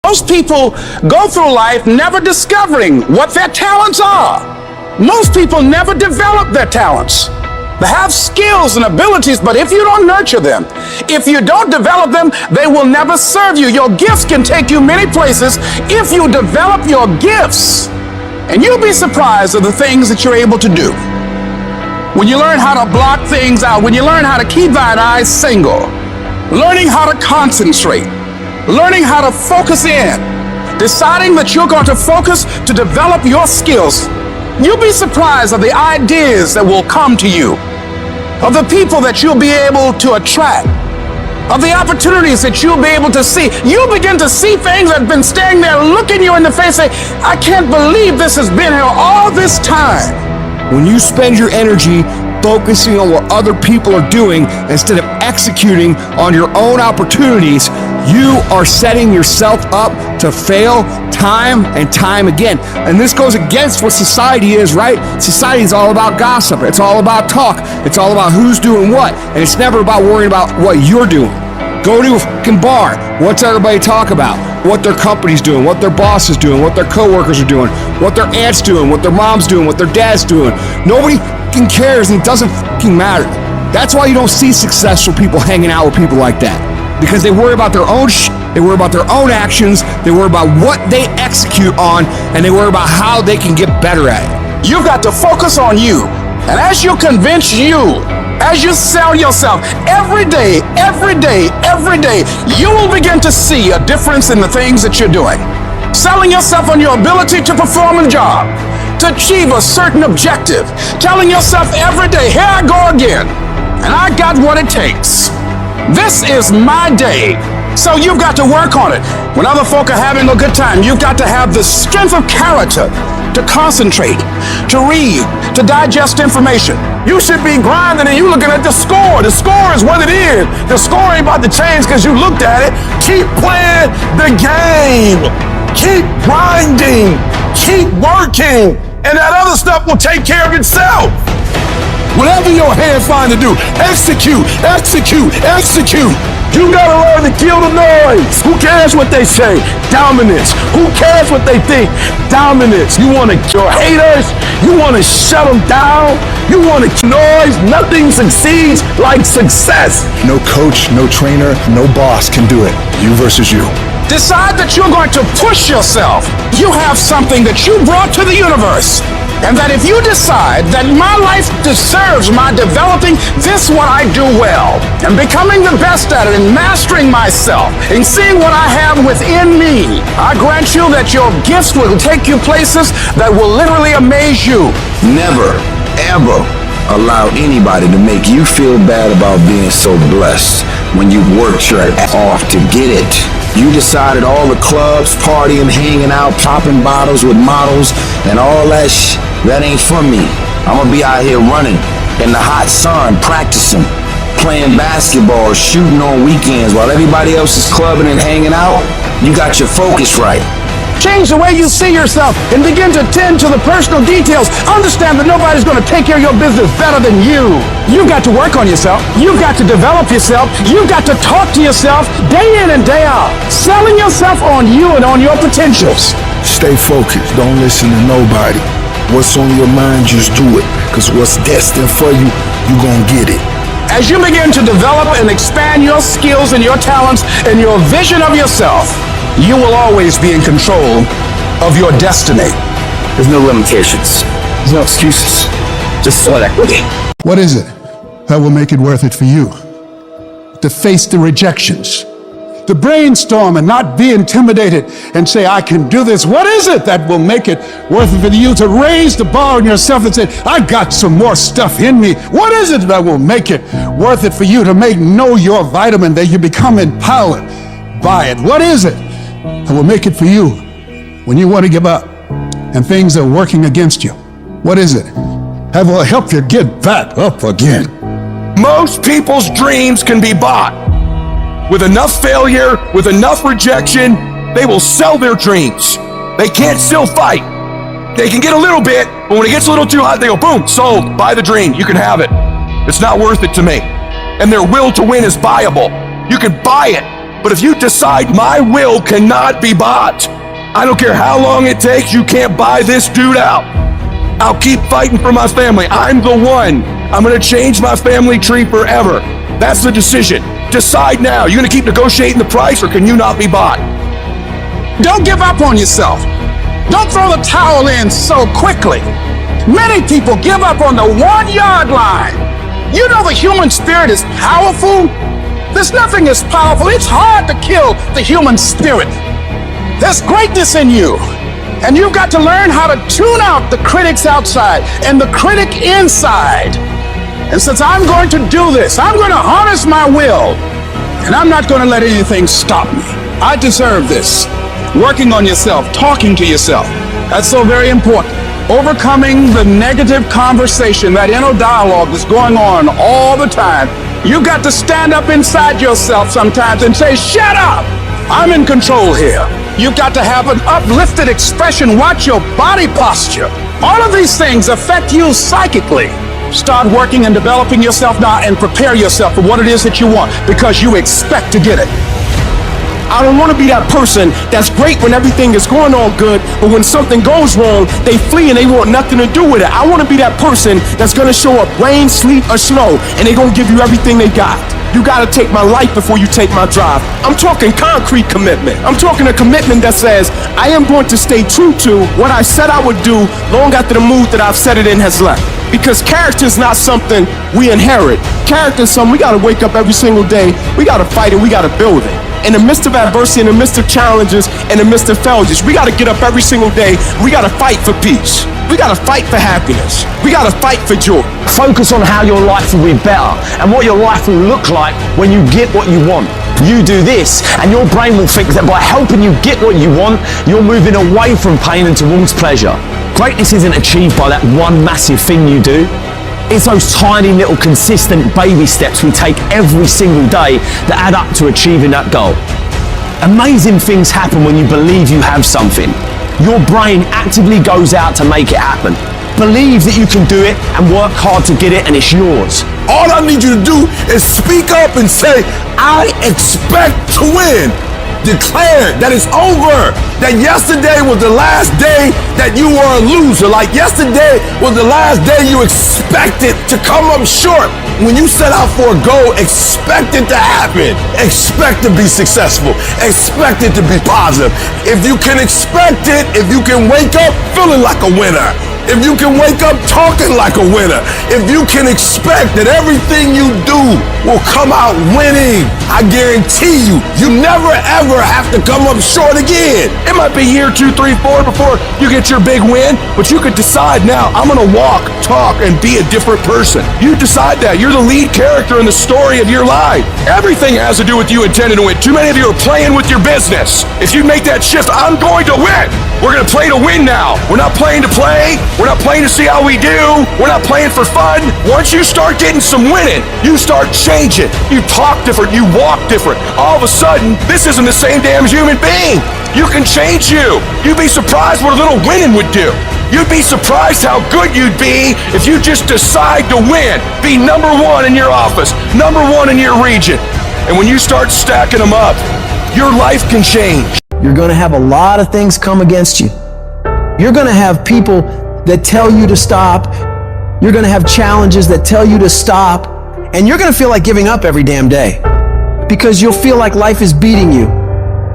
Most people go through life never discovering what their talents are. Most people never develop their talents. They have skills and abilities, but if you don't nurture them, if you don't develop them, they will never serve you. Your gifts can take you many places if you develop your gifts. And you'll be surprised at the things that you're able to do. When you learn how to block things out, when you learn how to keep thine eyes single, learning how to concentrate, learning how to focus in, deciding that you're going to focus to develop your skills, you'll be surprised at the ideas that will come to you, of the people that you'll be able to attract, of the opportunities that you'll be able to see. You'll begin to see things that have been standing there looking you in the face, say, I can't believe this has been here all this time. When you spend your energy focusing on what other people are doing instead of executing on your own opportunities, you are setting yourself up to fail time and time again. And this goes against what society is, right? Society is all about gossip. It's all about talk. It's all about who's doing what. And it's never about worrying about what you're doing. Go to a fucking bar. What's everybody talk about? What their company's doing, what their boss is doing, what their coworkers are doing, what their aunt's doing, what their mom's doing, what their dad's doing. Nobody fucking cares, and it doesn't fucking matter. That's why you don't see successful people hanging out with people like that. Because they worry about their own shit, they worry about their own actions, they worry about what they execute on, and they worry about how they can get better at it. You've got to focus on you. And as you convince you, as you sell yourself every day, you will begin to see a difference in the things that you're doing. Selling yourself on your ability to perform a job, to achieve a certain objective. Telling yourself every day, here I go again, and I got what it takes. This is my day. So you've got to work on it. When other folk are having a good time, you've got to have the strength of character to concentrate, to read, to digest information. You should be grinding and you looking at the score. The score is what it is. The score ain't about to change because you looked at it. Keep playing the game. Keep grinding. Keep working. And that other stuff will take care of itself. Whatever your hands find to do, execute, execute, execute. You gotta learn to kill the noise. Who cares what they say? Dominance. Who cares what they think? Dominance. You wanna kill haters? You wanna shut them down? You wanna kill noise? Nothing succeeds like success. No coach, no trainer, no boss can do it. You versus you. Decide that you're going to push yourself. You have something that you brought to the universe. And that if you decide that my life deserves my developing this what I do well, and becoming the best at it, and mastering myself, and seeing what I have within me, I grant you that your gifts will take you places that will literally amaze you. Never, ever allow anybody to make you feel bad about being so blessed when you worked your ass off to get it. You decided all the clubs, partying, hanging out, popping bottles with models, and all that that ain't for me. I'm gonna be out here running in the hot sun, practicing, playing basketball, shooting on weekends while everybody else is clubbing and hanging out. You got your focus right. Change the way you see yourself and begin to tend to the personal details. Understand that nobody's going to take care of your business better than you. You've got to work on yourself. You've got to develop yourself. You've got to talk to yourself day in and day out. Selling yourself on you and on your potentials. Stay focused. Don't listen to nobody. What's on your mind, just do it. Because what's destined for you, you're going to get it. As you begin to develop and expand your skills and your talents and your vision of yourself, you will always be in control of your destiny. There's no limitations. There's no excuses. Just sweat equity. What is it that will make it worth it for you? To face the rejections, to brainstorm and not be intimidated and say, I can do this. What is it that will make it worth it for you to raise the bar on yourself and say, I got some more stuff in me? What is it that will make it worth it for you to know your vitamin, that you become empowered by it? What is it that will make it for you when you want to give up and things are working against you? What is it that will help you get back up again? Most people's dreams can be bought. With enough failure, with enough rejection, they will sell their dreams. They can't still fight. They can get a little bit, but when it gets a little too hot, they go, boom, sold, buy the dream, you can have it. It's not worth it to me. And their will to win is buyable. You can buy it. But if you decide my will cannot be bought, I don't care how long it takes, you can't buy this dude out. I'll keep fighting for my family. I'm the one. I'm gonna change my family tree forever. That's the decision. Decide now. You gonna keep negotiating the price, or can you not be bought? Don't give up on yourself. Don't throw the towel in so quickly. Many people give up on the 1 yard line. You know the human spirit is powerful. There's nothing as powerful. It's hard to kill the human spirit. There's greatness in you. And you've got to learn how to tune out the critics outside and the critic inside. And since I'm going to do this, I'm going to harness my will. And I'm not going to let anything stop me. I deserve this. Working on yourself, talking to yourself. That's so very important. Overcoming the negative conversation, that inner dialogue that's going on all the time. You got to stand up inside yourself sometimes and say, shut up! I'm in control here. You've got to have an uplifted expression. Watch your body posture. All of these things affect you psychically. Start working and developing yourself now and prepare yourself for what it is that you want, because you expect to get it. I don't want to be that person that's great when everything is going all good, but when something goes wrong, they flee and they want nothing to do with it. I want to be that person that's going to show up rain, sleet, or snow, and they're going to give you everything they got. You got to take my life before you take my drive. I'm talking concrete commitment. I'm talking a commitment that says, I am going to stay true to what I said I would do long after the mood that I've set it in has left. Because character is not something we inherit. Character is something we got to wake up every single day. We got to fight it. We got to build it. In the midst of adversity, in the midst of challenges, in the midst of failures, we got to get up every single day. We got to fight for peace. We got to fight for happiness. We got to fight for joy. Focus on how your life will be better and what your life will look like when you get what you want. You do this, and your brain will think that by helping you get what you want, you're moving away from pain and towards pleasure. Greatness isn't achieved by that one massive thing you do. It's those tiny little consistent baby steps we take every single day that add up to achieving that goal. Amazing things happen when you believe you have something. Your brain actively goes out to make it happen. Believe that you can do it and work hard to get it, and it's yours. All I need you to do is speak up and say, I expect to win. Declare that it's over. That yesterday was the last day that you were a loser. Like yesterday was the last day you expected to come up short. When you set out for a goal, expect it to happen. Expect to be successful. Expect it to be positive. If you can expect it, if you can wake up feeling like a winner, if you can wake up talking like a winner, if you can expect that everything you do will come out winning, I guarantee you, you never ever have to come up short again. It might be year 2, 3, 4 before you get your big win, but you could decide now, I'm gonna walk, talk, and be a different person. You decide that. You're the lead character in the story of your life. Everything has to do with you intending to win. Too many of you are playing with your business. If you make that shift, I'm going to win. We're gonna play to win now. We're not playing to play. We're not playing to see how we do. We're not playing for fun. Once you start getting some winning, you start changing. You talk different. You walk different. All of a sudden, this isn't the same damn human being. You can change you. You'd be surprised what a little winning would do. You'd be surprised how good you'd be if you just decide to win. Be number one in your office, number one in your region. And when you start stacking them up, your life can change. You're going to have a lot of things come against you. You're going to have people that tell you to stop. You're going to have challenges that tell you to stop. And you're going to feel like giving up every damn day because you'll feel like life is beating you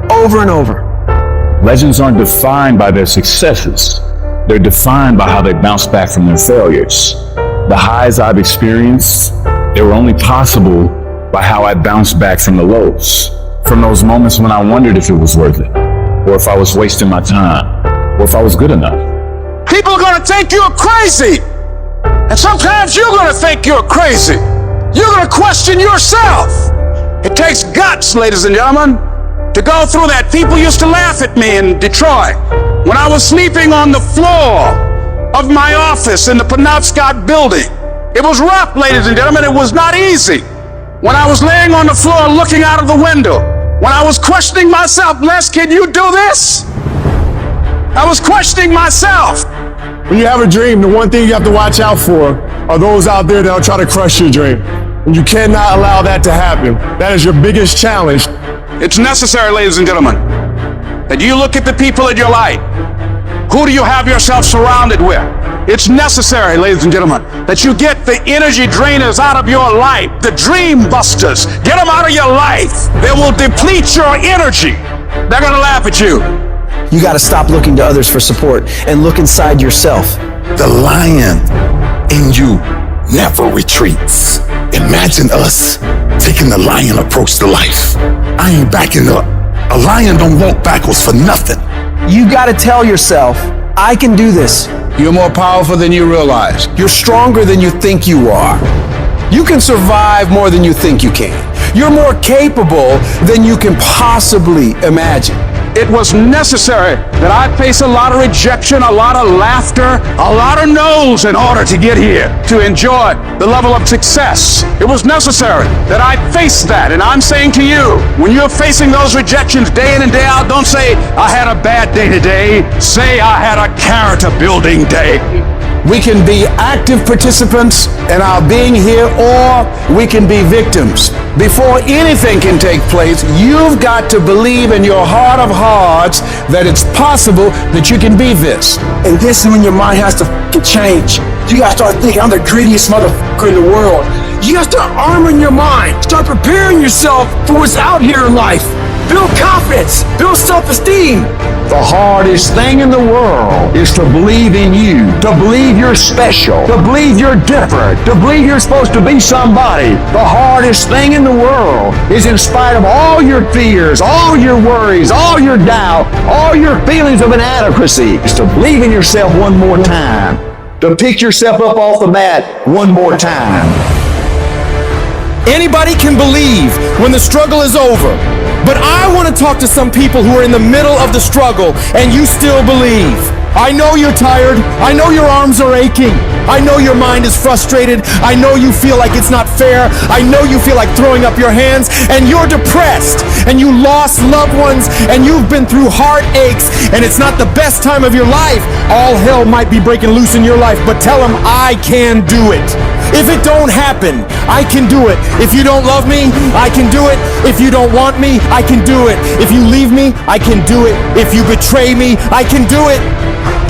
over and over. Legends aren't defined by their successes. They're defined by how they bounce back from their failures. The highs I've experienced, they were only possible by how I bounced back from the lows. From those moments when I wondered if it was worth it, or if I was wasting my time, or if I was good enough. People are going to think you're crazy. And sometimes you're going to think you're crazy. You're going to question yourself. It takes guts, ladies and gentlemen, to go through that. People used to laugh at me in Detroit when I was sleeping on the floor of my office in the Penobscot building. It was rough, ladies and gentlemen. It was not easy. When I was laying on the floor looking out of the window, when I was questioning myself, Les, can you do this? I was questioning myself. When you have a dream, the one thing you have to watch out for are those out there that'll try to crush your dream. And you cannot allow that to happen. That is your biggest challenge It's necessary, ladies and gentlemen, that you look at the people in your life. Who do you have yourself surrounded with? It's necessary, ladies and gentlemen, that you get the energy drainers out of your life, the dream busters. Get them out of your life. They will deplete your energy. They're going to laugh at you. You got to stop looking to others for support and look inside yourself. The lion in you never retreats. Imagine us taking the lion approach to life. I ain't backing up. A lion don't walk backwards for nothing. You got to tell yourself, I can do this. You're more powerful than you realize. You're stronger than you think you are. You can survive more than you think you can. You're more capable than you can possibly imagine. It was necessary that I face a lot of rejection, a lot of laughter, a lot of no's in order to get here, to enjoy the level of success. It was necessary that I face that. And I'm saying to you, when you're facing those rejections day in and day out, don't say, I had a bad day today. Say, I had a character building day. We can be active participants in our being here, or we can be victims. Before anything can take place, you've got to believe in your heart of hearts that it's possible that you can be this. And this is when your mind has to change. You gotta start thinking, I'm the greediest motherfucker in the world. You gotta start arming your mind. Start preparing yourself for what's out here in life. Build confidence. Build self-esteem. The hardest thing in the world is to believe in you, to believe you're special, to believe you're different, to believe you're supposed to be somebody. The hardest thing in the world is, in spite of all your fears, all your worries, all your doubt, all your feelings of inadequacy, is to believe in yourself one more time, to pick yourself up off the mat one more time. Anybody can believe when the struggle is over. But I want to talk to some people who are in the middle of the struggle and you still believe. I know you're tired. I know your arms are aching. I know your mind is frustrated. I know you feel like it's not fair. I know you feel like throwing up your hands, and you're depressed, and you lost loved ones, and you've been through heartaches, and it's not the best time of your life. All hell might be breaking loose in your life, but tell them I can do it. If it don't happen, I can do it. If you don't love me, I can do it. If you don't want me, I can do it. If you leave me, I can do it. If you betray me, I can do it.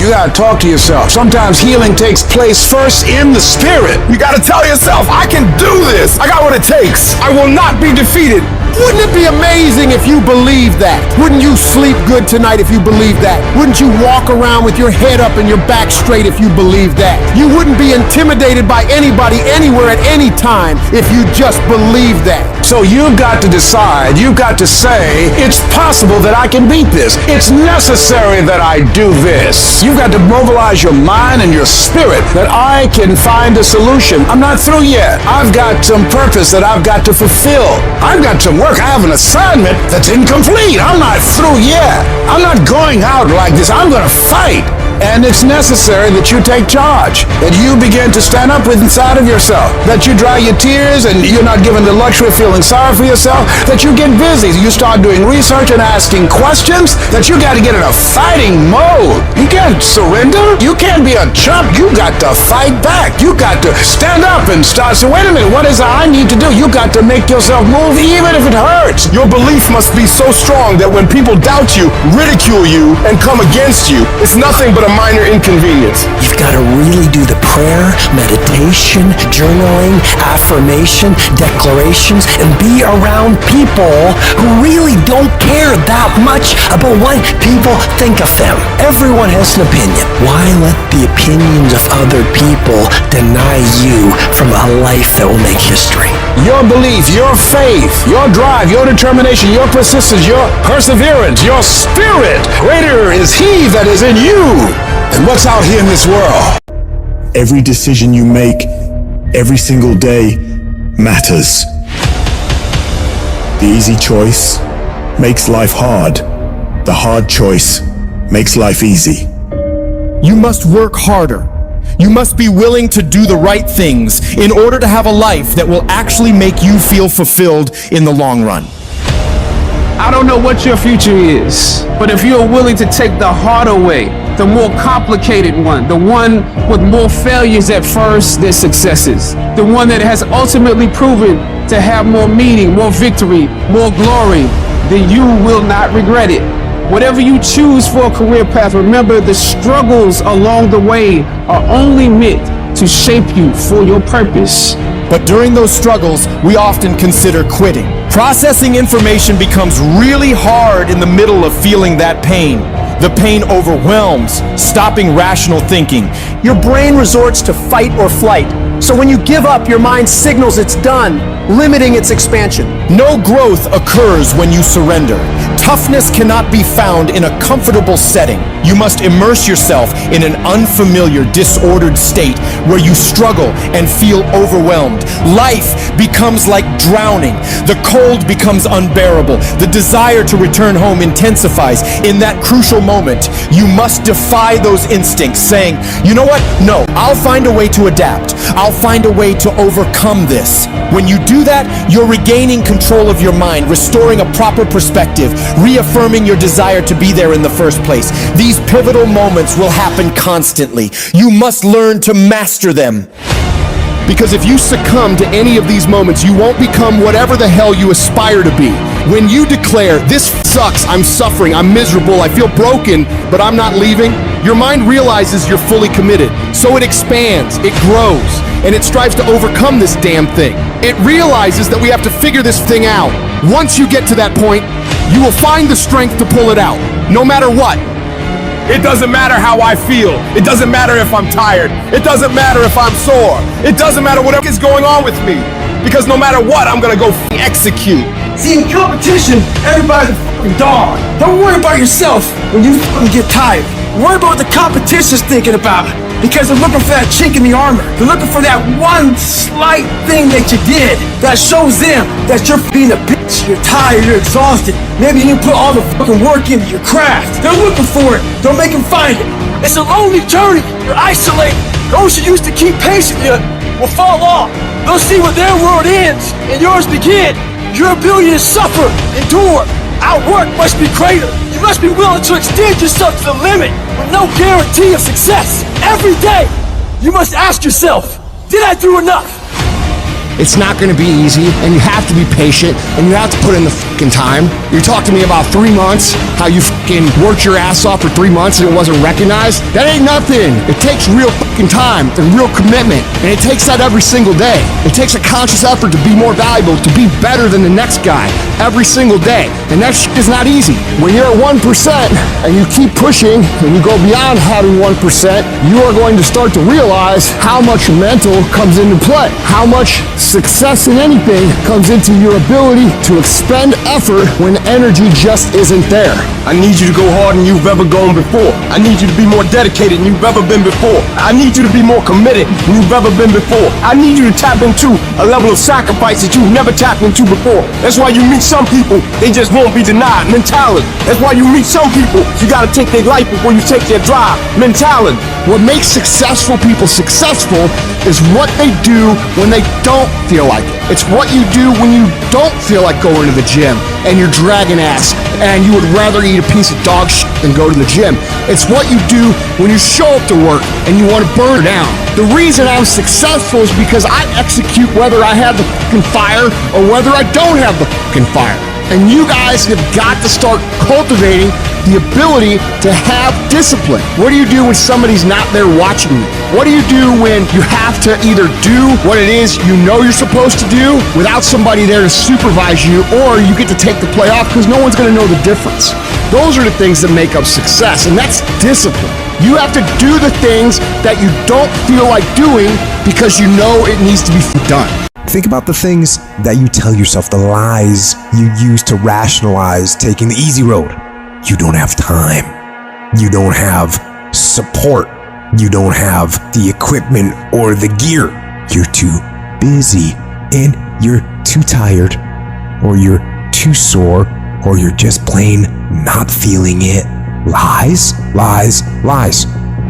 You gotta talk to yourself. Sometimes healing takes place first in the spirit. You gotta tell yourself, I can do this. I got what it takes. I will not be defeated. Wouldn't it be amazing if you believed that? Wouldn't you sleep good tonight if you believed that? Wouldn't you walk around with your head up and your back straight if you believed that? You wouldn't be intimidated by anybody, anywhere, at any time if you just believed that. So you've got to decide, you've got to say, it's possible that I can beat this. It's necessary that I do this. You've got to mobilize your mind and your spirit that I can find a solution. I'm not through yet. I've got some purpose that I've got to fulfill. I've got some work. I have an assignment that's incomplete. I'm not through yet. I'm not going out like this. I'm going to fight. And it's necessary that you take charge, that you begin to stand up with inside of yourself, that you dry your tears and you're not given the luxury of feeling sorry for yourself, that you get busy, you start doing research and asking questions, that you got to get in a fighting mode. You can't surrender. You can't be a chump. You got to fight back. You got to stand up and start saying, wait a minute, what is it I need to do? You got to make yourself move even if it hurts. Your belief must be so strong that when people doubt you, ridicule you, and come against you, it's nothing but a minor inconvenience. You've got to really do the prayer, meditation, journaling, affirmation, declarations, and be around people who really don't care that much about what people think of them. Everyone has an opinion. Why let the opinions of other people deny you from a life that will make history? Your belief, your faith, your drive, your determination, your persistence, your perseverance, your spirit. Greater is He that is in you than what's out here in this world. Every decision you make, every single day, matters. The easy choice makes life hard. The hard choice makes life easy. You must work harder. You must be willing to do the right things in order to have a life that will actually make you feel fulfilled in the long run. I don't know what your future is, but if you're willing to take the harder way, the more complicated one, the one with more failures at first than successes, the one that has ultimately proven to have more meaning, more victory, more glory, then you will not regret it. Whatever you choose for a career path, remember the struggles along the way are only meant to shape you for your purpose. But during those struggles, we often consider quitting. Processing information becomes really hard in the middle of feeling that pain. The pain overwhelms, stopping rational thinking. Your brain resorts to fight or flight. So when you give up, your mind signals it's done, limiting its expansion. No growth occurs when you surrender. Toughness cannot be found in a comfortable setting. You must immerse yourself in an unfamiliar, disordered state where you struggle and feel overwhelmed. Life becomes like drowning. The cold becomes unbearable. The desire to return home intensifies. In that crucial moment, you must defy those instincts, saying, you know what? No, I'll find a way to adapt. I'll find a way to overcome this. When you do that, you're regaining control of your mind, restoring a proper perspective, reaffirming your desire to be there in the first place. These pivotal moments will happen constantly. You must learn to master them. Because if you succumb to any of these moments, you won't become whatever the hell you aspire to be. When you declare, this sucks, I'm suffering, I'm miserable, I feel broken, but I'm not leaving, your mind realizes you're fully committed. So it expands, it grows, and it strives to overcome this damn thing. It realizes that we have to figure this thing out. Once you get to that point, you will find the strength to pull it out, no matter what. It doesn't matter how I feel. It doesn't matter if I'm tired. It doesn't matter if I'm sore. It doesn't matter whatever is going on with me. Because no matter what, I'm gonna go execute. See, in competition, everybody's a fucking dog. Don't worry about yourself when you fucking get tired. Worry about what the competition's thinking about. Because they're looking for that chink in the armor. They're looking for that one slight thing that you did that shows them that you're being a bitch, you're tired, you're exhausted. Maybe you didn't put all the fucking work into your craft. They're looking for it. Don't make them find it. It's a lonely journey. You're isolated. Those who used to keep pace with you will fall off. They'll see where their world ends and yours begin. Your ability to suffer, endure, outwork must be greater. You must be willing to extend yourself to the limit with no guarantee of success. Every day, you must ask yourself, did I do enough? It's not going to be easy, and you have to be patient, and you have to put in the fucking time. You talked to me about 3 months, how you fucking worked your ass off for 3 months and it wasn't recognized. That ain't nothing. It takes real fucking time and real commitment, and it takes that every single day. It takes a conscious effort to be more valuable, to be better than the next guy every single day, and that shit is not easy. When you're at 1% and you keep pushing and you go beyond having 1%, you are going to start to realize how much mental comes into play, how much success in anything comes into your ability to expend effort when energy just isn't there. I need you to go harder than you've ever gone before. I need you to be more dedicated than you've ever been before. I need you to be more committed than you've ever been before. I need you to tap into a level of sacrifice that you've never tapped into before. That's why you meet some people, they just won't be denied mentality. That's why you meet some people, you gotta take their life before you take their drive mentality. What makes successful people successful is what they do when they don't feel like it. It's what you do when you don't feel like going to the gym and you're dragging ass and you would rather eat a piece of dog shit than go to the gym. It's what you do when you show up to work and you want to burn down. The reason I'm successful is because I execute whether I have the fucking fire or whether I don't have the fucking fire. And you guys have got to start cultivating the ability to have discipline. What do you do when somebody's not there watching you? What do you do when you have to either do what it is you know you're supposed to do without somebody there to supervise you, or you get to take the play off because no one's going to know the difference? Those are the things that make up success, and that's discipline. You have to do the things that you don't feel like doing because you know it needs to be done. Think about the things that you tell yourself, the lies you use to rationalize taking the easy road. You don't have time. You don't have support. You don't have the equipment or the gear. You're too busy, and you're too tired, or you're too sore, or you're just plain not feeling it. Lies, lies, lies.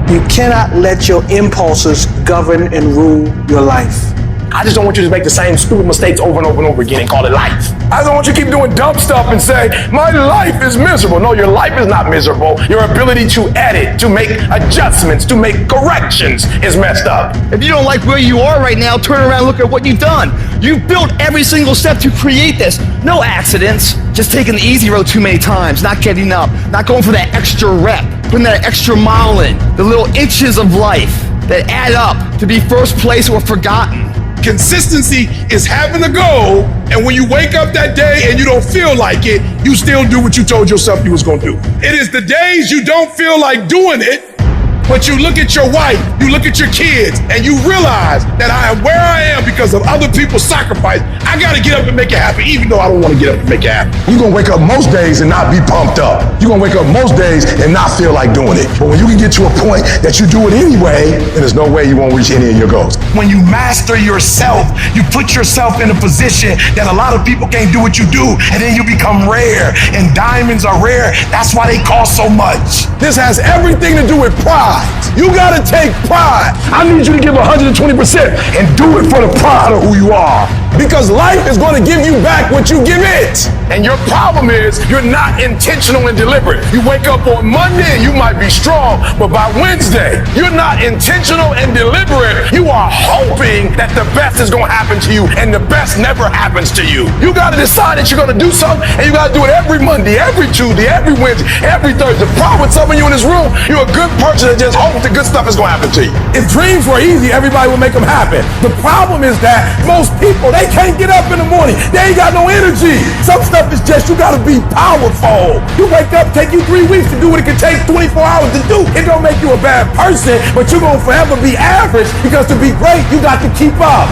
You cannot let your impulses govern and rule your life. I just don't want you to make the same stupid mistakes over and over and over again and call it life. I don't want you to keep doing dumb stuff and say, my life is miserable. No, your life is not miserable. Your ability to edit, to make adjustments, to make corrections is messed up. If you don't like where you are right now, turn around and look at what you've done. You've built every single step to create this. No accidents, just taking the easy road too many times, not getting up, not going for that extra rep, putting that extra mile in, the little inches of life that add up to be first place or forgotten. Consistency is having a goal, and when you wake up that day and you don't feel like it, you still do what you told yourself you was gonna do. It is the days you don't feel like doing it, but you look at your wife, you look at your kids, and you realize that I am where I am because of other people's sacrifice. I gotta get up and make it happen, even though I don't wanna get up and make it happen. You're gonna wake up most days and not be pumped up. You're gonna wake up most days and not feel like doing it. But when you can get to a point that you do it anyway, then there's no way you won't reach any of your goals. When you master yourself, you put yourself in a position that a lot of people can't do what you do, and then you become rare. And diamonds are rare. That's why they cost so much. This has everything to do with pride. You gotta take pride. I need you to give 120% and do it for the pride of who you are. Because life is gonna give you back what you give it. And your problem is you're not intentional and deliberate. You wake up on Monday and you might be strong, but by Wednesday, you're not intentional and deliberate. You are hoping that the best is gonna happen to you, and the best never happens to you. You gotta decide that you're gonna do something, and you gotta do it every Monday, every Tuesday, every Wednesday, every Thursday. The problem with some of you in this room, you're a good person that just hopes the good stuff is gonna happen to you. If dreams were easy, everybody would make them happen. The problem is that most people, they can't get up in the morning. They ain't got no energy. Some stuff is just, you gotta be powerful. You wake up, take you 3 weeks to do what it can take 24 hours to do. It don't make you a bad person, but you're gonna forever be average, because to be great, you got to keep up.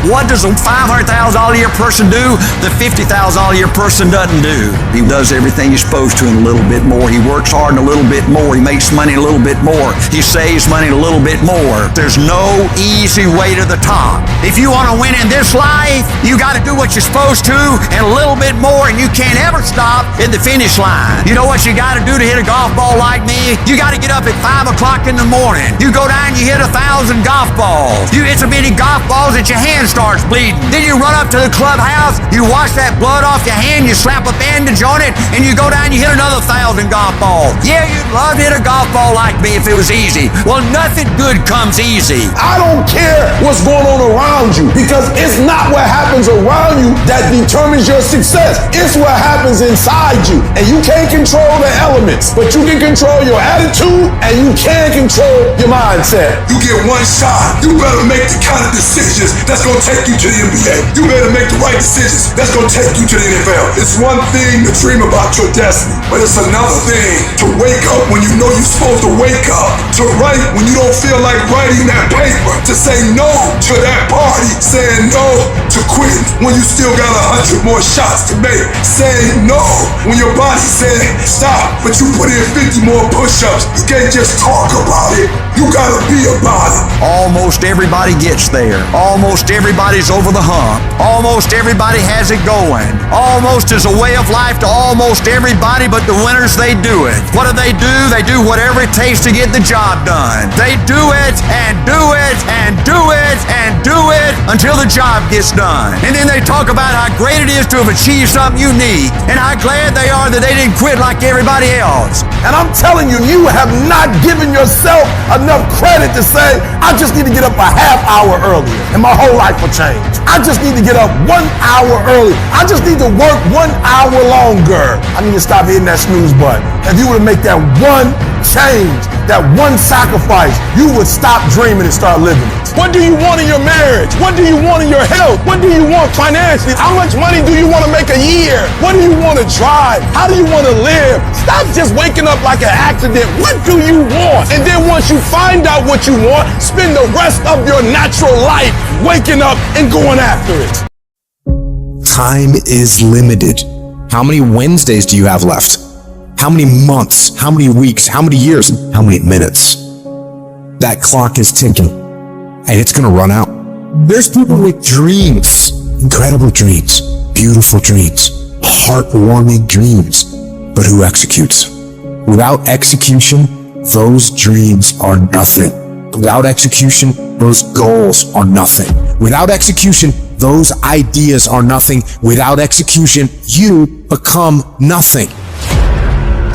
What does a $500,000 a year person do the $50,000 a year person doesn't do? He does everything he's supposed to and a little bit more. He works hard and a little bit more. He makes money a little bit more. He saves money a little bit more. There's no easy way to the top. If you want to win in this life, you got to do what you're supposed to and a little bit more, and you can't ever stop at the finish line. You know what you got to do to hit a golf ball like me? You got to get up at 5 o'clock in the morning. You go down, you hit 1,000 golf balls. You hit so many golf balls that your hands starts bleeding. Then you run up to the clubhouse, you wash that blood off your hand, you slap a bandage on it, and you go down, you hit another 1,000 golf balls. Yeah, you'd love to hit a golf ball like me if it was easy. Well, nothing good comes easy. I don't care what's going on around you, because it's not what happens around you that determines your success. It's what happens inside you. And you can't control the elements, but you can control your attitude and you can control your mindset. You get one shot. You better make the kind of decisions that's going to take you to the NBA. You better make the right decisions that's going to take you to the NFL. It's one thing to dream about your destiny, but it's another thing to wake up when you know you're supposed to wake up, to write when you don't feel like writing that paper, to say no to that party, saying no to quitting when you still got 100 more shots to make, saying no when your body said stop, but you put in 50 more push-ups. You can't just talk about it, you gotta be about it. Almost everybody gets there. Almost everybody's over the hump. Almost everybody has it going. Almost is a way of life to almost everybody, but the winners, they do it. What do? They do whatever it takes to get the job done. They do it and do it and do it and do it until the job gets done. And then they talk about how great it is to have achieved something unique and how glad they are that they didn't quit like everybody else. And I'm telling you, you have not given yourself enough credit to say, I just need to get up a half hour earlier and my whole life will change. I just need to get up 1 hour early. I just need to work 1 hour longer. I need to stop hitting that snooze button. If you were to make that one change, that one sacrifice, you would stop dreaming and start living it. What do you want in your marriage? What do you want in your health? What do you want financially? How much money do you want to make a year? What do you want to drive? How do you want to live? Stop just waking up like an accident. What do you want? And then once you find out what you want, spend the rest of your natural life waking up and going after it. Time is limited. How many Wednesdays do you have left? How many months? How many weeks? How many years? How many minutes? That clock is ticking, and it's gonna run out. There's people with dreams, incredible dreams, beautiful dreams, heartwarming dreams, but who executes? Without execution, those dreams are nothing. Without execution, those goals are nothing. Without execution, those ideas are nothing. Without execution, you become nothing.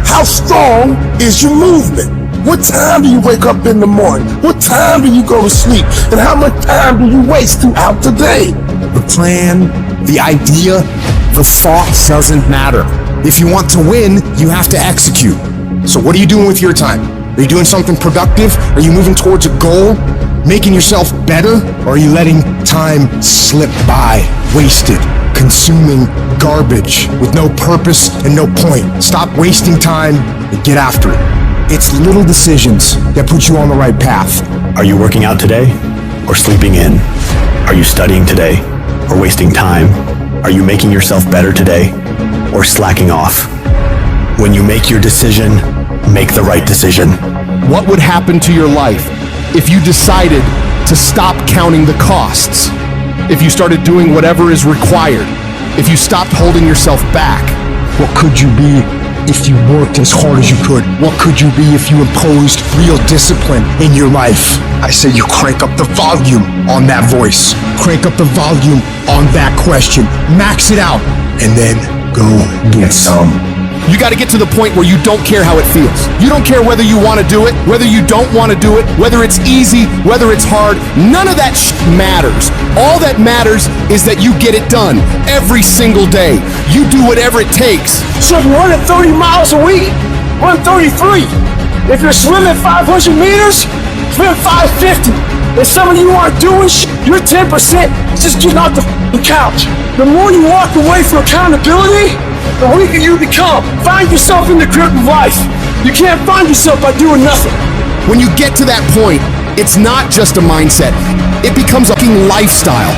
How strong is your movement? What time do you wake up in the morning? What time do you go to sleep? And how much time do you waste throughout the day? The plan, the idea, the thought doesn't matter. If you want to win, you have to execute. So what are you doing with your time? Are you doing something productive? Are you moving towards a goal? Making yourself better? Or are you letting time slip by, wasted, consuming garbage with no purpose and no point? Stop wasting time and get after it. It's little decisions that put you on the right path. Are you working out today or sleeping in? Are you studying today or wasting time? Are you making yourself better today or slacking off? When you make your decision, make the right decision. What would happen to your life if you decided to stop counting the costs? If you started doing whatever is required? If you stopped holding yourself back? What could you be if you worked as hard as you could? What could you be if you imposed real discipline in your life? I say you crank up the volume on that voice. Crank up the volume on that question. Max it out. And then go get some. You got to get to the point where you don't care how it feels. You don't care whether you want to do it, whether you don't want to do it, whether it's easy, whether it's hard. None of that matters. All that matters is that you get it done every single day. You do whatever it takes. So if you're running 30 miles a week, run 33. If you're swimming 500 meters, swim 550. If some of you aren't doing you're 10% just getting off the couch. The more you walk away from accountability, the weaker you become. Find yourself in the grip of life. You can't find yourself by doing nothing. When you get to that point, it's not just a mindset. It becomes a fucking lifestyle.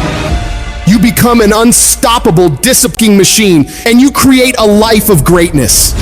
You become an unstoppable disciplining machine, and you create a life of greatness.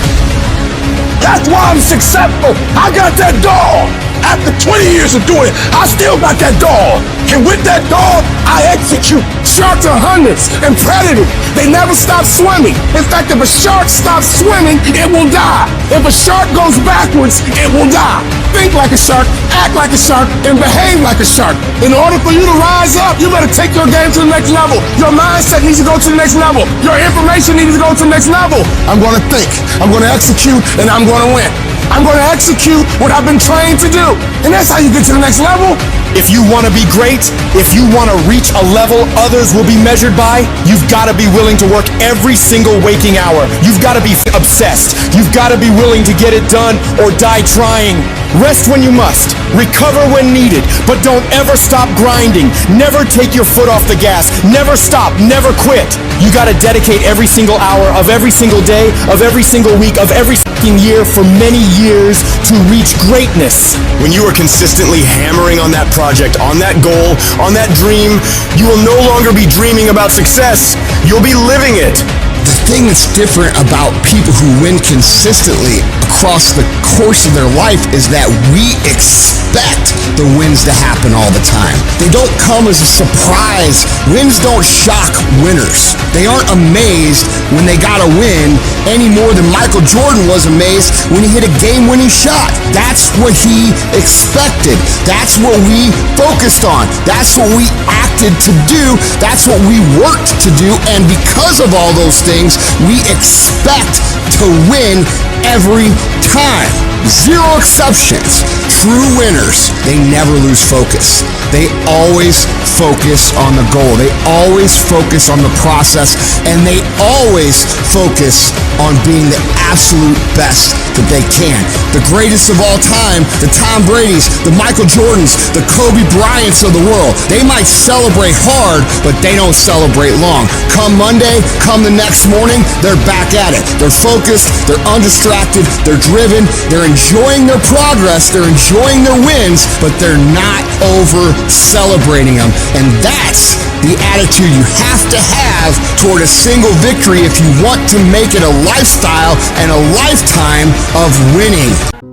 That's why I'm successful. I got that dog. After 20 years of doing it, I still got that dog. And with that dog, I execute. Sharks are hunters and predators. They never stop swimming. In fact, if a shark stops swimming, it will die. If a shark goes backwards, it will die. Think like a shark, act like a shark, and behave like a shark. In order for you to rise up, you better take your game to the next level. Your mindset needs to go to the next level. Your information needs to go to the next level. I'm going to think, I'm going to execute, and I'm going to win. I'm going to execute what I've been trained to do. And that's how you get to the next level. If you want to be great, if you want to reach a level others will be measured by, you've got to be willing to work every single waking hour. You've got to be obsessed. You've got to be willing to get it done or die trying. Rest when you must. Recover when needed. But don't ever stop grinding. Never take your foot off the gas. Never stop. Never quit. You got to dedicate every single hour of every single day, of every single week, of every fucking year for many years to reach greatness. When you are consistently hammering on that project, on that goal, on that dream, you will no longer be dreaming about success. You'll be living it. The thing that's different about people who win consistently across the course of their life is that we expect the wins to happen all the time. They don't come as a surprise. Wins don't shock winners. They aren't amazed when they got a win any more than Michael Jordan was amazed when he hit a game-winning shot. That's what he expected. That's what we focused on. That's what we acted to do. That's what we worked to do. And because of all those things, we expect to win every time. Zero exceptions. True winners, they never lose focus. They always focus on the goal. They always focus on the process, and they always focus on being the absolute best that they can. The greatest of all time, the Tom Bradys, the Michael Jordans, the Kobe Bryants of the world. They might celebrate hard, but they don't celebrate long. Come Monday, come the next morning, they're back at it. They're focused, they're undistracted, they're driven, they're enjoying their progress, they're enjoying their wins, but they're not over celebrating them. And that's the attitude you have to have toward a single victory if you want to make it a lifestyle and a lifetime of winning.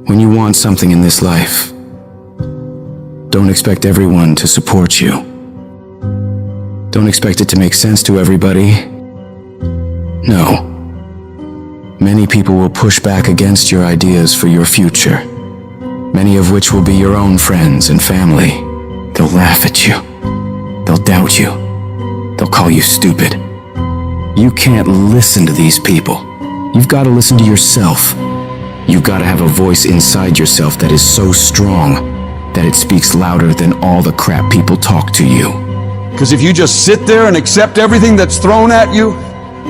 When you want something in this life, don't expect everyone to support you. Don't expect it to make sense to everybody. No. Many people will push back against your ideas for your future, many of which will be your own friends and family. They'll laugh at you. They'll doubt you. They'll call you stupid. You can't listen to these people. You've got to listen to yourself. You've got to have a voice inside yourself that is so strong that it speaks louder than all the crap people talk to you. Because if you just sit there and accept everything that's thrown at you,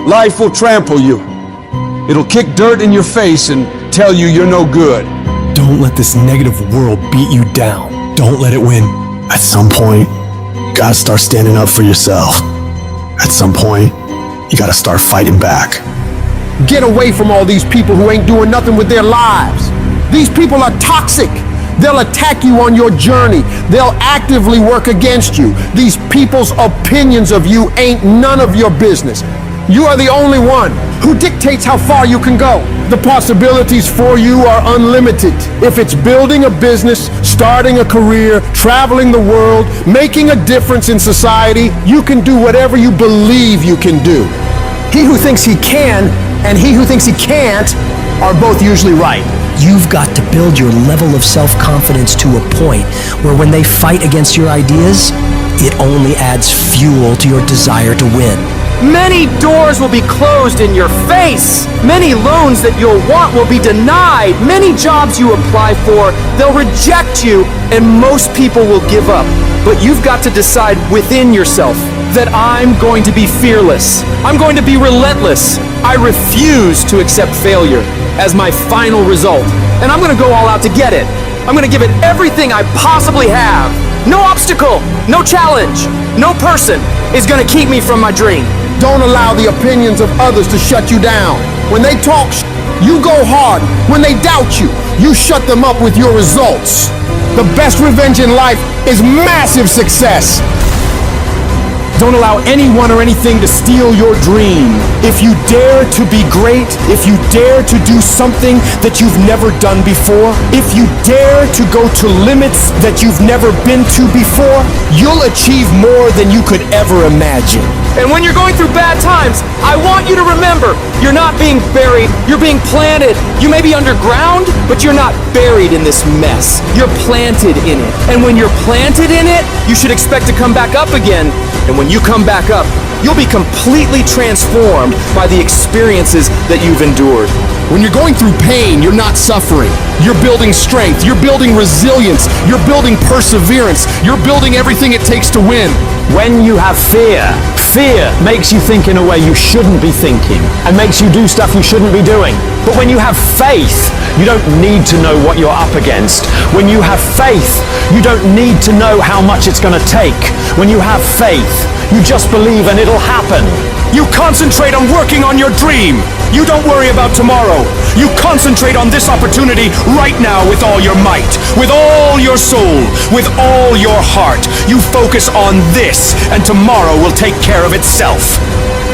life will trample you. It'll kick dirt in your face and tell you you're no good. Don't let this negative world beat you down. Don't let it win. At some point, you gotta start standing up for yourself. At some point, you gotta start fighting back. Get away from all these people who ain't doing nothing with their lives. These people are toxic. They'll attack you on your journey. They'll actively work against you. These people's opinions of you ain't none of your business. You are the only one who dictates how far you can go. The possibilities for you are unlimited. If it's building a business, starting a career, traveling the world, making a difference in society, you can do whatever you believe you can do. He who thinks he can and he who thinks he can't are both usually right. You've got to build your level of self-confidence to a point where when they fight against your ideas, it only adds fuel to your desire to win. Many doors will be closed in your face. Many loans that you'll want will be denied. Many jobs you apply for, they'll reject you, and most people will give up. But you've got to decide within yourself that I'm going to be fearless. I'm going to be relentless. I refuse to accept failure as my final result. And I'm going to go all out to get it. I'm going to give it everything I possibly have. No obstacle, no challenge, no person is going to keep me from my dream. Don't allow the opinions of others to shut you down. When they talk, you go hard. When they doubt you, you shut them up with your results. The best revenge in life is massive success. Don't allow anyone or anything to steal your dream. If you dare to be great, if you dare to do something that you've never done before, if you dare to go to limits that you've never been to before, you'll achieve more than you could ever imagine. And when you're going through bad times, I want you to remember, you're not being buried, you're being planted. You may be underground, but you're not buried in this mess. You're planted in it. And when you're planted in it, you should expect to come back up again. And when you come back up, you'll be completely transformed by the experiences that you've endured. When you're going through pain, you're not suffering. You're building strength, you're building resilience, you're building perseverance, you're building everything it takes to win. When you have fear, fear makes you think in a way you shouldn't be thinking and makes you do stuff you shouldn't be doing. But when you have faith, you don't need to know what you're up against. When you have faith, you don't need to know how much it's going to take. When you have faith, you just believe and it'll happen. You concentrate on working on your dream. You don't worry about tomorrow. You concentrate on this opportunity right now with all your might, with all your soul, with all your heart. You focus on this, and tomorrow will take care of itself.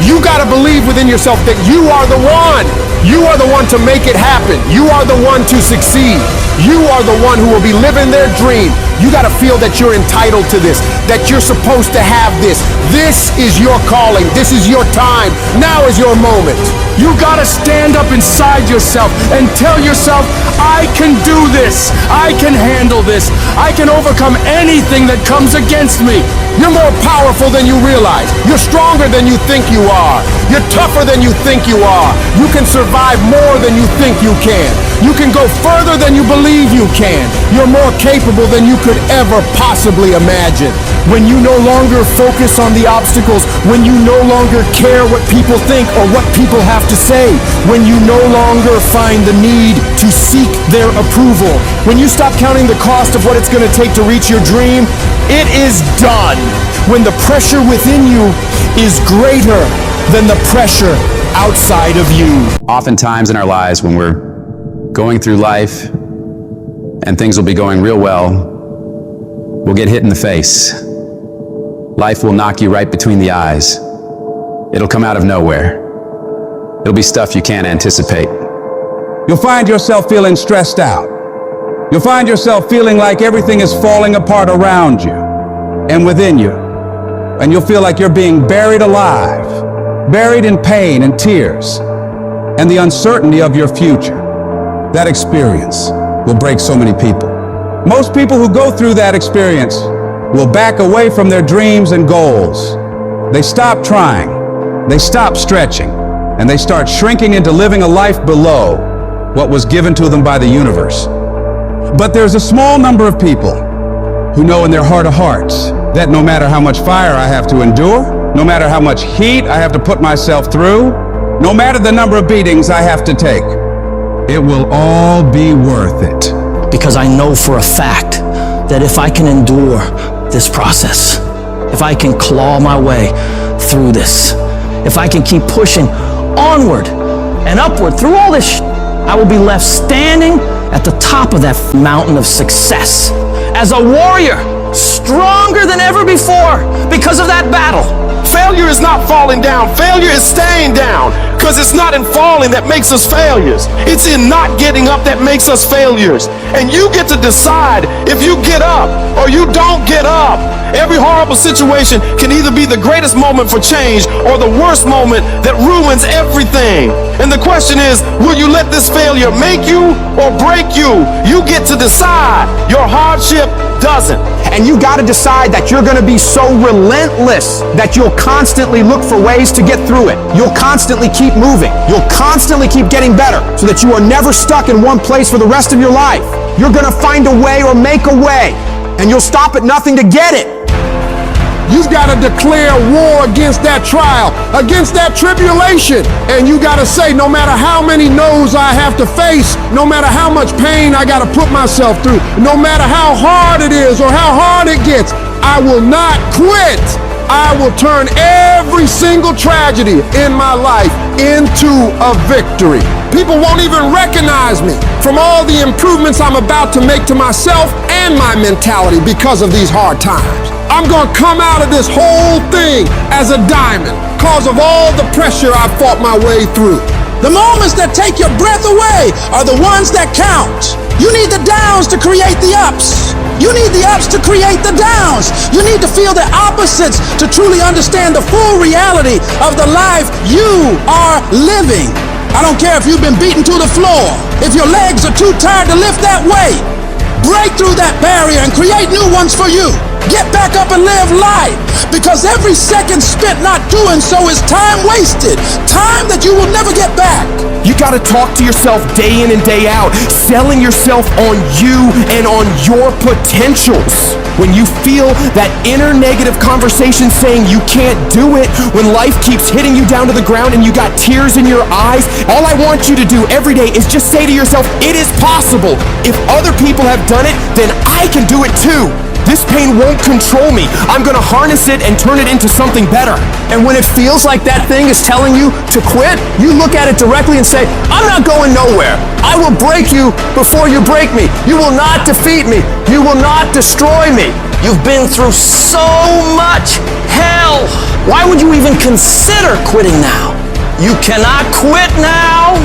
You gotta believe within yourself that you are the one. You are the one to make it happen. You are the one to succeed. You are the one who will be living their dream. You gotta feel that you're entitled to this, that you're supposed to have this. This is your calling. This is your time. Now is your moment. You gotta stand up inside yourself and tell yourself, I can do this. I can handle this. I can overcome anything that comes against me. You're more powerful than you realize. You're stronger than you think you are. You're tougher than you think you are. You can survive more than you think you can. You can go further than you believe you can. You're more capable than you could ever possibly imagine. When you no longer focus on the obstacles, when you no longer care what people think or what people have to say, when you no longer find the need to seek their approval, when you stop counting the cost of what it's going to take to reach your dream, it is done. When the pressure within you is greater than the pressure outside of you. Oftentimes in our lives when we're going through life and things will be going real well, we'll get hit in the face. Life will knock you right between the eyes. It'll come out of nowhere. It'll be stuff you can't anticipate. You'll find yourself feeling stressed out. You'll find yourself feeling like everything is falling apart around you and within you. And you'll feel like you're being buried alive, buried in pain and tears and the uncertainty of your future. That experience will break so many people. Most people who go through that experience will back away from their dreams and goals. They stop trying, they stop stretching, and they start shrinking into living a life below what was given to them by the universe. But there's a small number of people who know in their heart of hearts that no matter how much fire I have to endure, no matter how much heat I have to put myself through, no matter the number of beatings I have to take, it will all be worth it. Because I know for a fact that if I can endure this process, if I can claw my way through this, if I can keep pushing onward and upward through all this I will be left standing at the top of that mountain of success as a warrior, stronger than ever before because of that battle. Failure is not falling down. Failure is staying down. Because it's not in falling that makes us failures. It's in not getting up that makes us failures. And you get to decide if you get up or you don't get up. Every horrible situation can either be the greatest moment for change or the worst moment that ruins everything. And the question is, will you let this failure make you or break you? You get to decide. Your hardship doesn't. And you got to decide that you're going to be so relentless that you'll constantly look for ways to get through it. You'll constantly keep moving. You'll constantly keep getting better so that you are never stuck in one place for the rest of your life. You're going to find a way or make a way, and you'll stop at nothing to get it. You've got to declare war against that trial, against that tribulation. And you got to say, no matter how many no's I have to face, no matter how much pain I got to put myself through, no matter how hard it is or how hard it gets, I will not quit. I will turn every single tragedy in my life into a victory. People won't even recognize me from all the improvements I'm about to make to myself and my mentality because of these hard times. I'm gonna come out of this whole thing as a diamond because of all the pressure I fought my way through. The moments that take your breath away are the ones that count. You need the downs to create the ups. You need the ups to create the downs. You need to feel the opposites to truly understand the full reality of the life you are living. I don't care if you've been beaten to the floor, if your legs are too tired to lift that weight. Break through that barrier and create new ones for you. Get back up and live life, because every second spent not doing so is time wasted, time that you will never get back. You gotta talk to yourself day in and day out, selling yourself on you and on your potentials. When you feel that inner negative conversation saying you can't do it, when life keeps hitting you down to the ground and you got tears in your eyes, all I want you to do every day is just say to yourself, it is possible. If other people have done it, then I can do it too. This pain won't control me. I'm gonna harness it and turn it into something better. And when it feels like that thing is telling you to quit, you look at it directly and say, I'm not going nowhere. I will break you before you break me. You will not defeat me. You will not destroy me. You've been through so much hell. Why would you even consider quitting now? You cannot quit now.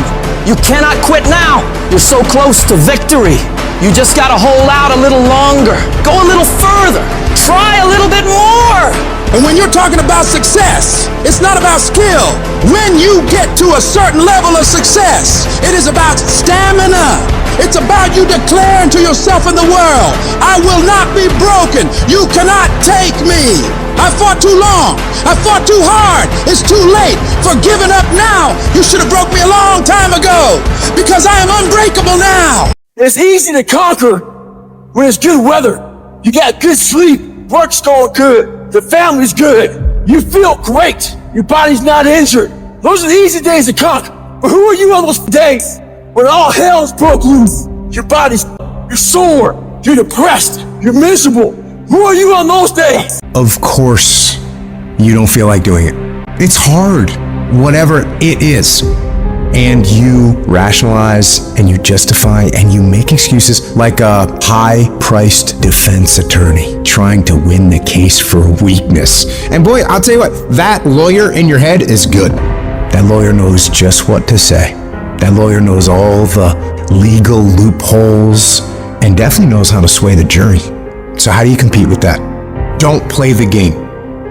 You cannot quit now. You're so close to victory. You just gotta hold out a little longer. Go a little further. Try a little bit more. And when you're talking about success, it's not about skill. When you get to a certain level of success, it is about stamina. It's about you declaring to yourself in the world, I will not be broken. You cannot take me. I fought too long. I fought too hard. It's too late for giving up now. You should have broke me a long time ago, because I am unbreakable now. It's easy to conquer when it's good weather. You got good sleep, work's going good, the family's good, you feel great, your body's not injured. Those are the easy days to conquer. But who are you on those days when all hell's broke loose? You're sore, you're depressed, you're miserable. Who are you on those days? Of course, you don't feel like doing it. It's hard, whatever it is. And you rationalize and you justify and you make excuses like a high-priced defense attorney trying to win the case for weakness. And boy, I'll tell you what, that lawyer in your head is good. That lawyer knows just what to say. That lawyer knows all the legal loopholes and definitely knows how to sway the jury. So how do you compete with that? Don't play the game.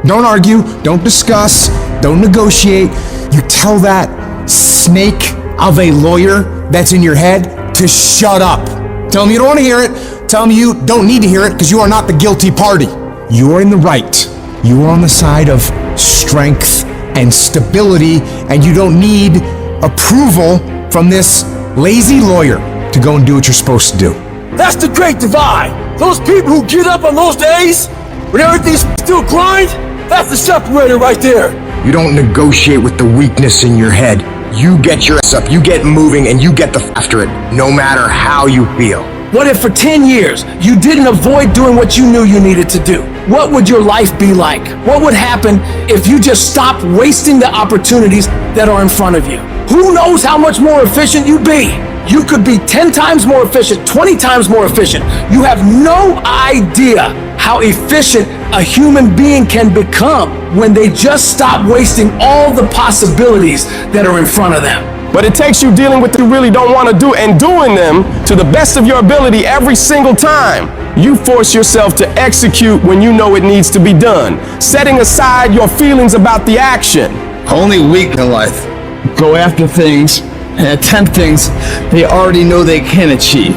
Don't argue, don't discuss, don't negotiate. You tell that snake of a lawyer that's in your head to shut up. Tell him you don't want to hear it. Tell him you don't need to hear it because you are not the guilty party. you're in the right. You are on the side of strength and stability, and you don't need approval from this lazy lawyer to go and do what you're supposed to do. That's the great divide. Those people who get up on those days when everything's still grind, that's the separator right there. You don't negotiate with the weakness in your head. You get your ass up, you get moving, and you get after it, no matter how you feel. What if for 10 years you didn't avoid doing what you knew you needed to do? What would your life be like? What would happen if you just stopped wasting the opportunities that are in front of you? Who knows how much more efficient you'd be? You could be 10 times more efficient, 20 times more efficient. You have no idea how efficient a human being can become when they just stop wasting all the possibilities that are in front of them. But it takes you dealing with what you really don't want to do and doing them to the best of your ability every single time. You force yourself to execute when you know it needs to be done, setting aside your feelings about the action. Only weak in life go after things and attempt things they already know they can achieve.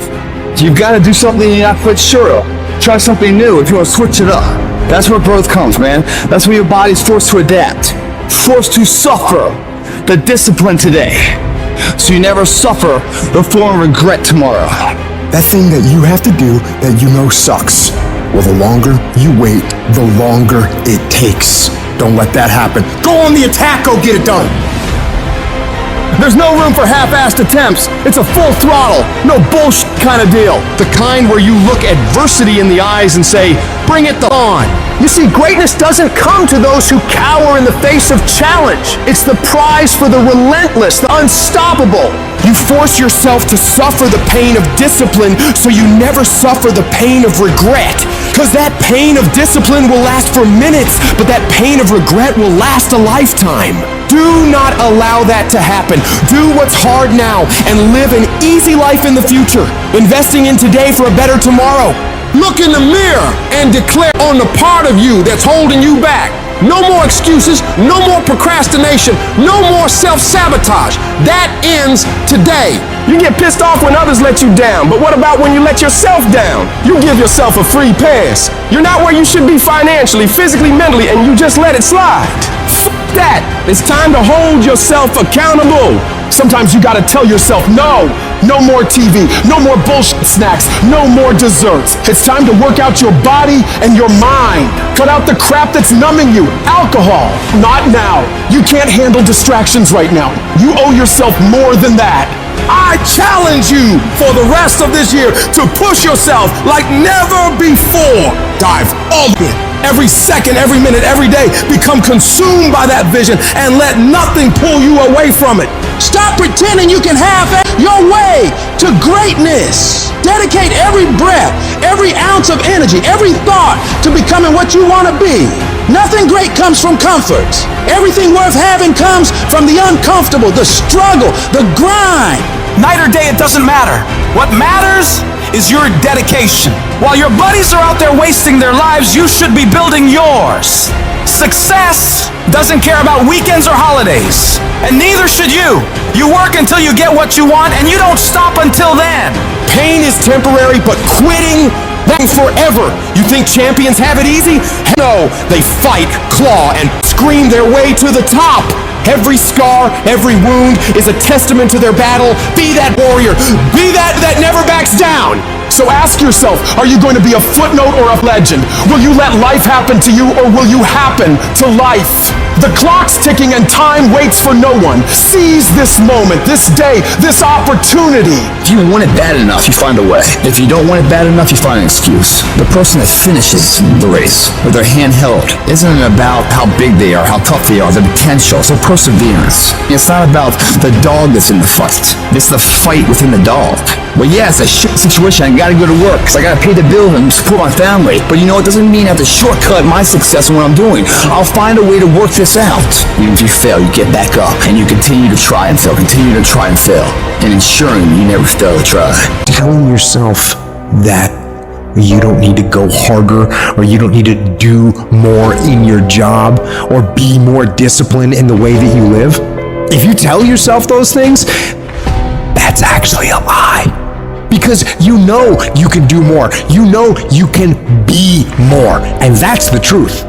You've got to do something you're not quite sure of. Try something new if you want to switch it up. That's where growth comes, man. That's when your body's forced to adapt, forced to suffer the discipline today, so you never suffer the form of regret tomorrow. That thing that you have to do that you know sucks. Well, the longer you wait, the longer it takes. Don't let that happen. Go on the attack, go get it done. There's no room for half-assed attempts. It's a full throttle, no bullshit kind of deal. The kind where you look adversity in the eyes and say, bring it on. You see, greatness doesn't come to those who cower in the face of challenge. It's the prize for the relentless, the unstoppable. You force yourself to suffer the pain of discipline so you never suffer the pain of regret. Because that pain of discipline will last for minutes, but that pain of regret will last a lifetime. Do not allow that to happen. Do what's hard now and live an easy life in the future, investing in today for a better tomorrow. Look in the mirror and declare on the part of you that's holding you back. No more excuses, no more procrastination, no more self-sabotage. That ends today. You get pissed off when others let you down, but what about when you let yourself down? You give yourself a free pass. You're not where you should be financially, physically, mentally, and you just let it slide. F that. It's time to hold yourself accountable. Sometimes you gotta tell yourself, no more TV, no more bullshit snacks, no more desserts. It's time to work out your body and your mind. Cut out the crap that's numbing you. Alcohol, not now. You can't handle distractions right now. You owe yourself more than that. I challenge you for the rest of this year to push yourself like never before. Dive all in. Every second, every minute, every day, become consumed by that vision and let nothing pull you away from it. Stop pretending you can have your way to greatness. Dedicate every breath, every ounce of energy, every thought to becoming what you want to be. Nothing great comes from comfort. Everything worth having comes from the uncomfortable, the struggle, the grind. Night or day, it doesn't matter. What matters is your dedication. While your buddies are out there wasting their lives, you should be building yours. Success doesn't care about weekends or holidays, and neither should you. You work until you get what you want, and you don't stop until then. Pain is temporary, but quitting, that's forever. You think champions have it easy? No, they fight, claw, and scream their way to the top. Every scar, every wound is a testament to their battle. Be that warrior. Be that never backs down. So ask yourself, are you going to be a footnote or a legend? Will you let life happen to you, or will you happen to life? The clock's ticking and time waits for no one. Seize this moment, this day, this opportunity. If you want it bad enough, you find a way. If you don't want it bad enough, you find an excuse. The person that finishes the race with their hand held isn't about how big they are, how tough they are, the potential. It's a perseverance. It's not about the dog that's in the fight. It's the fight within the dog. Well, yeah, it's a shit situation. I gotta go to work because I gotta pay the bill and support my family. But you know, it doesn't mean I have to shortcut my success in what I'm doing. I'll find a way to work this out. Even if you fail, you get back up and you continue to try and fail, continue to try and fail, and ensuring you never fail to try. Telling yourself that you don't need to go harder, or you don't need to do more in your job, or be more disciplined in the way that you live. If you tell yourself those things, that's actually a lie. Because you know you can do more. You know you can be more. And that's the truth.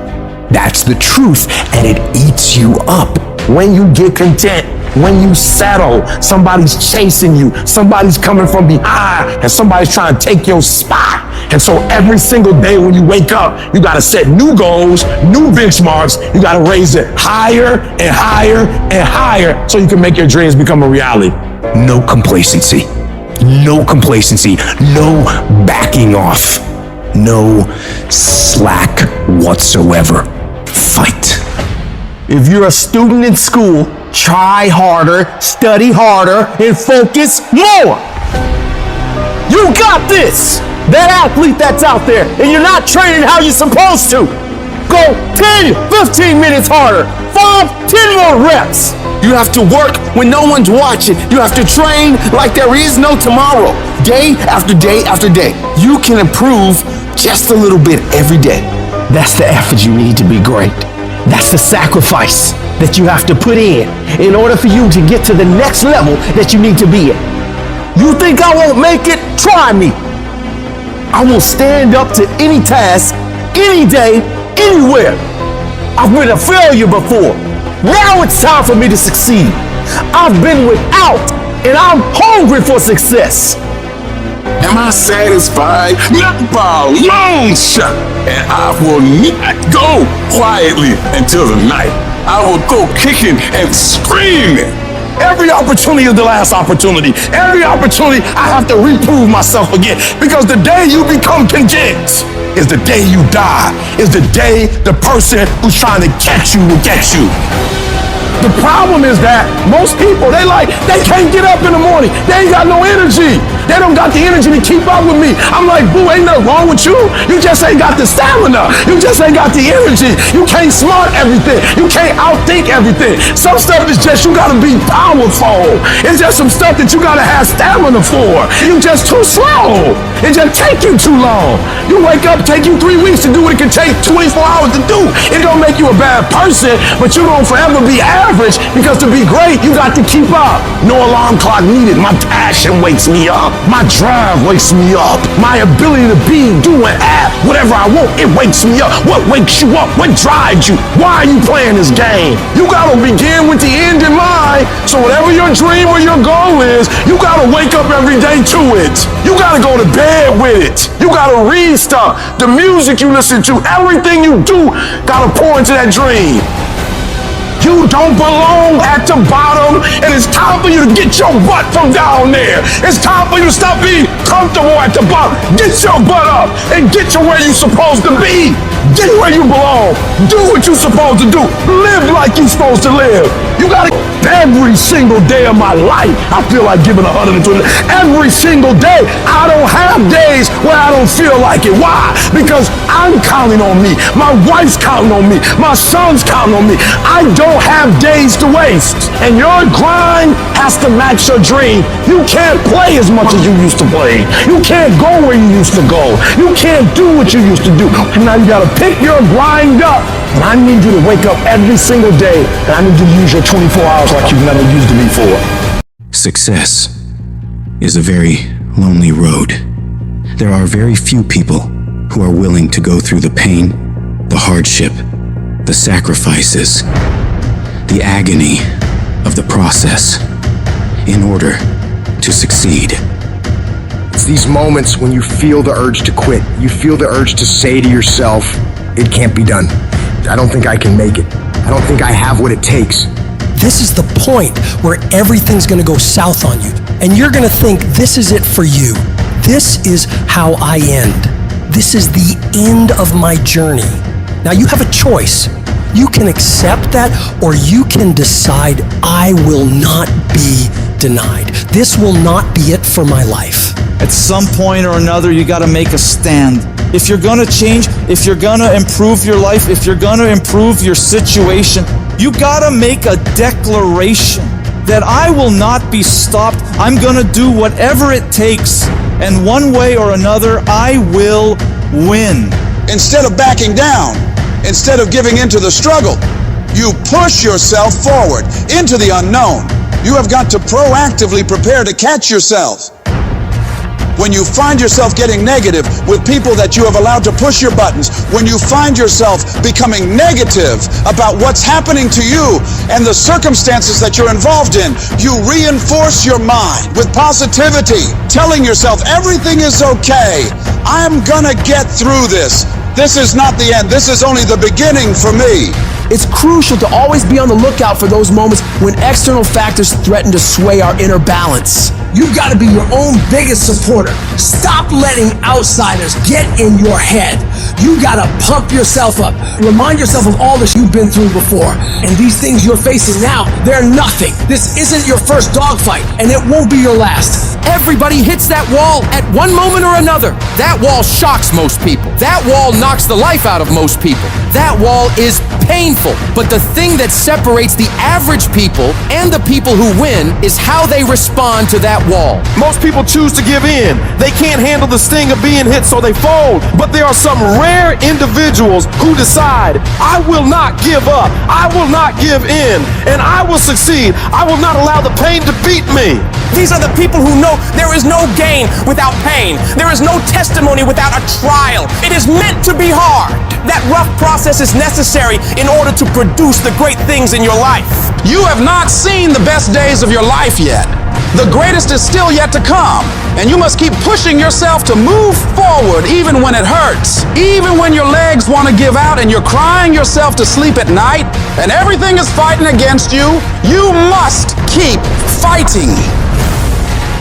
That's the truth, and it eats you up. When you get content, when you settle, somebody's chasing you, somebody's coming from behind, and somebody's trying to take your spot. And so every single day when you wake up, you gotta set new goals, new benchmarks. You gotta raise it higher and higher and higher so you can make your dreams become a reality. No complacency. No complacency. No backing off. No slack whatsoever. Fight. If you're a student in school, try harder, study harder, and focus more. You got this. That athlete that's out there, and you're not training how you're supposed to. Go 10, 15 minutes harder. 5, 10 more reps. You have to work when no one's watching. You have to train like there is no tomorrow. Day after day after day. You can improve just a little bit every day. That's the effort you need to be great. That's the sacrifice that you have to put in order for you to get to the next level that you need to be in. You think I won't make it? Try me. I will stand up to any task, any day, anywhere. I've been a failure before. Now it's time for me to succeed. I've been without, and I'm hungry for success. Am I satisfied? Not by a long shot. And I will not go quietly until the night. I will go kicking and screaming. Every opportunity is the last opportunity. Every opportunity I have to reprove myself again. Because the day you become content is the day you die. Is the day the person who's trying to catch you will get you. The problem is that most people, they can't get up in the morning. They ain't got no energy. They don't got the energy to keep up with me. I'm like, boo, ain't nothing wrong with you. You just ain't got the stamina. You just ain't got the energy. You can't smart everything. You can't outthink everything. Some stuff is just, you gotta be powerful. It's just some stuff that you gotta have stamina for. You just too slow. It just take you too long. You wake up, take you 3 weeks to do what it can take 24 hours to do. It don't make you a bad person, but you don't forever be average, because to be great, you got to keep up. No alarm clock needed. My passion wakes me up. My drive wakes me up. My ability to be, do, and act whatever I want, it wakes me up. What wakes you up? What drives you? Why are you playing this game? You gotta begin with the end in mind. So whatever your dream or your goal is, you gotta wake up every day to it. You gotta go to bed with it. You gotta read stuff. The music you listen to, everything you do, gotta pour into that dream. You don't belong at the bottom, and it's time for you to get your butt from down there. It's time for you to stop being comfortable at the bottom. Get your butt up and get to where you're supposed to be. Get where you belong. Do what you're supposed to do. Live like you're supposed to live. You gotta, every single day of my life, I feel like giving 120. Every single day, I don't have days where I don't feel like it. Why? Because I'm counting on me. My wife's counting on me. My son's counting on me. I don't have days to waste. And your grind has to match your dream. You can't play as much as you used to play. You can't go where you used to go. You can't do what you used to do. And now you gotta pick your grind up. And I need you to wake up every single day, and I need you to use your 24 hours like you've never used it before. Success is a very lonely road. There are very few people who are willing to go through the pain, the hardship, the sacrifices, the agony of the process in order to succeed. It's these moments when you feel the urge to quit. You feel the urge to say to yourself, it can't be done. I don't think I can make it. I don't think I have what it takes. This is the point where everything's gonna go south on you, and you're gonna think this is it for you. This is how I end. This is the end of my journey. Now you have a choice. You can accept that, or you can decide, I will not be denied. This will not be it for my life. At some point or another, you gotta make a stand. If you're gonna change, if you're gonna improve your life, if you're gonna improve your situation, you gotta make a declaration that I will not be stopped. I'm gonna do whatever it takes, and one way or another, I will win. Instead of backing down, instead of giving into the struggle, you push yourself forward into the unknown. You have got to proactively prepare to catch yourself. when you find yourself getting negative with people that you have allowed to push your buttons, when you find yourself becoming negative about what's happening to you and the circumstances that you're involved in, you reinforce your mind with positivity, telling yourself everything is okay. I'm gonna get through this. This is not the end. This is only the beginning for me. It's crucial to always be on the lookout for those moments when external factors threaten to sway our inner balance. You've got to be your own biggest supporter. Stop letting outsiders get in your head. You got to pump yourself up. Remind yourself of all that you've been through before. And these things you're facing now, they're nothing. This isn't your first dogfight, and it won't be your last. Everybody hits that wall at one moment or another. That wall shocks most people. That wall knocks the life out of most people. That wall is painful. But the thing that separates the average people and the people who win is how they respond to that wall. Most people choose to give in. They can't handle the sting of being hit, so they fold. But there are some rare individuals who decide, I will not give up. I will not give in. And I will succeed. I will not allow the pain to beat me. These are the people who know there is no gain without pain. There is no testimony without a trial. It is meant to be hard. That rough process is necessary in order to produce the great things in your life. You have not seen the best days of your life yet. The greatest is still yet to come, and you must keep pushing yourself to move forward even when it hurts. Even when your legs want to give out and you're crying yourself to sleep at night and everything is fighting against you, you must keep fighting.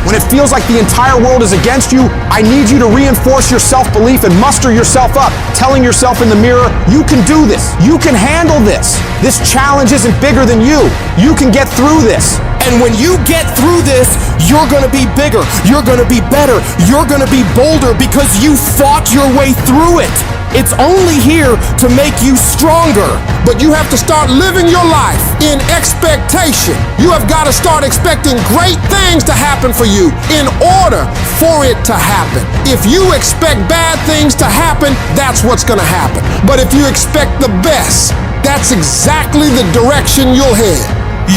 When it feels like the entire world is against you, I need you to reinforce your self-belief and muster yourself up, telling yourself in the mirror, you can do this. You can handle this. This challenge isn't bigger than you. You can get through this. And when you get through this, you're gonna be bigger. You're gonna be better. You're gonna be bolder because you fought your way through it. It's only here to make you stronger. But you have to start living your life in expectation. You have got to start expecting great things to happen for you in order for it to happen. If you expect bad things to happen, that's what's going to happen. But if you expect the best, that's exactly the direction you'll head.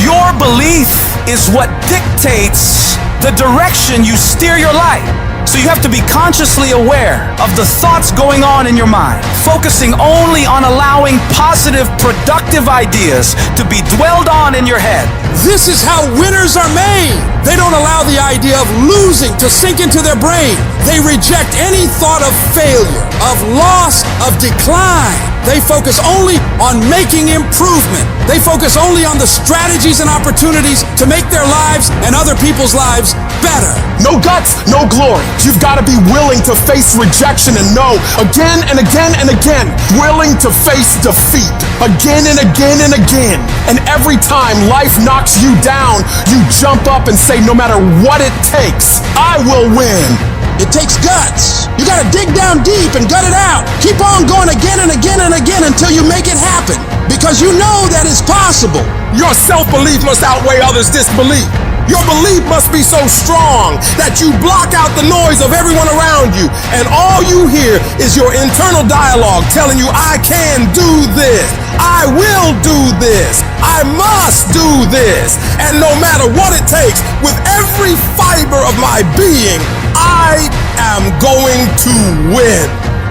Your belief is what dictates the direction you steer your life. So you have to be consciously aware of the thoughts going on in your mind, focusing only on allowing positive, productive ideas to be dwelled on in your head. This is how winners are made. They don't allow the idea of losing to sink into their brain. They reject any thought of failure, of loss, of decline. They focus only on making improvement. They focus only on the strategies and opportunities to make their lives and other people's lives better. No guts, no glory. You've got to be willing to face rejection and no again and again and again. Willing to face defeat again and again and again. And every time life knocks you down, you jump up and say, no matter what it takes, I will win. It takes guts. You gotta dig down deep and gut it out. Keep on going again and again and again until you make it happen. Because you know that it's possible. Your self-belief must outweigh others' disbelief. Your belief must be so strong that you block out the noise of everyone around you. And all you hear is your internal dialogue telling you, I can do this. I will do this. I must do this. And no matter what it takes, with every fiber of my being, I am going to win.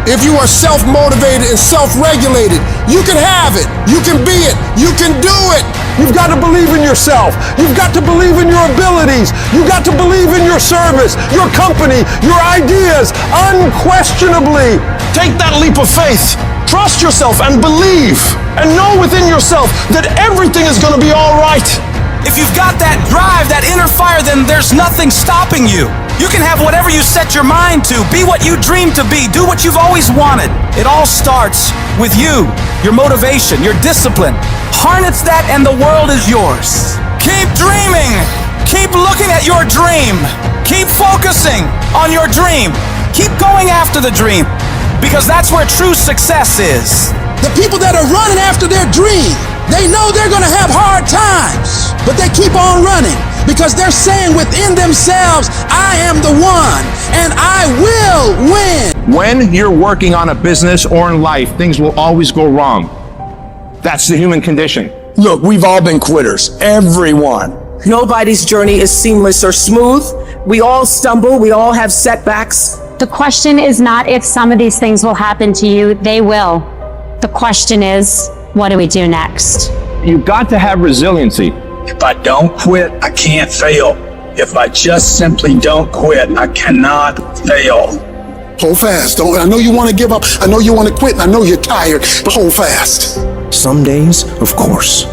If you are self-motivated and self-regulated, you can have it. You can be it. You can do it. You've got to believe in yourself. You've got to believe in your abilities. You've got to believe in your service, your company, your ideas, unquestionably. Take that leap of faith. Trust yourself and believe. And know within yourself that everything is going to be all right. If you've got that drive, that inner fire, then there's nothing stopping you. You can have whatever you set your mind to. Be what you dream to be. Do what you've always wanted. It all starts with you, your motivation, your discipline. Harness that and the world is yours. Keep dreaming. Keep looking at your dream. Keep focusing on your dream. Keep going after the dream, because that's where true success is. The people that are running after their dream, they know they're gonna have hard times, but they keep on running because they're saying within themselves, I am the one and I will win. When you're working on a business or in life, things will always go wrong. That's the human condition. Look, we've all been quitters, everyone. Nobody's journey is seamless or smooth, We all stumble, we all have setbacks. The question is not if some of these things will happen to you, they will. The question is, what do we do next? You've got to have resiliency. If I don't quit, I can't fail. If I just simply don't quit, I cannot fail. Hold fast. I know you want to give up. I know you want to quit. And I know you're tired, but hold fast. Some days, of course,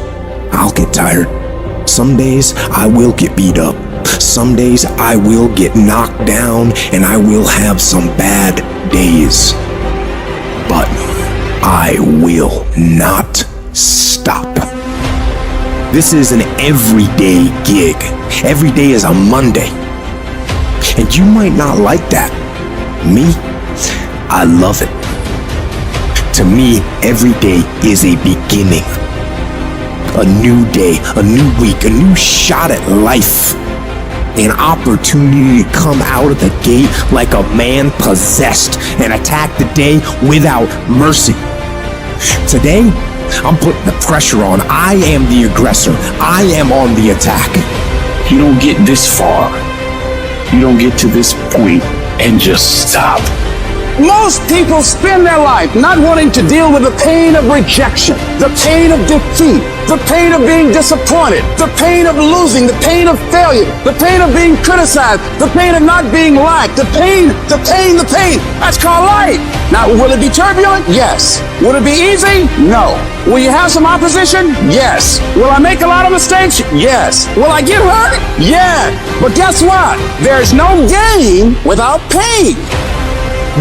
I'll get tired. Some days I will get beat up. Some days I will get knocked down and I will have some bad days. But I will not stop. This is an everyday gig. Every day is a Monday. And you might not like that. Me, I love it. To me, every day is a beginning. A new day, a new week, a new shot at life. An opportunity to come out of the gate like a man possessed and attack the day without mercy. Today, I'm putting the pressure on. I am the aggressor. I am on the attack. You don't get this far. You don't get to this point and just stop. Most people spend their life not wanting to deal with the pain of rejection, the pain of defeat, the pain of being disappointed, the pain of losing, the pain of failure, the pain of being criticized, the pain of not being liked, the pain. That's called life. Now, will it be turbulent? Yes. Will it be easy? No. Will you have some opposition? Yes. Will I make a lot of mistakes? Yes. Will I get hurt? Yeah. But guess what? There's no gain without pain.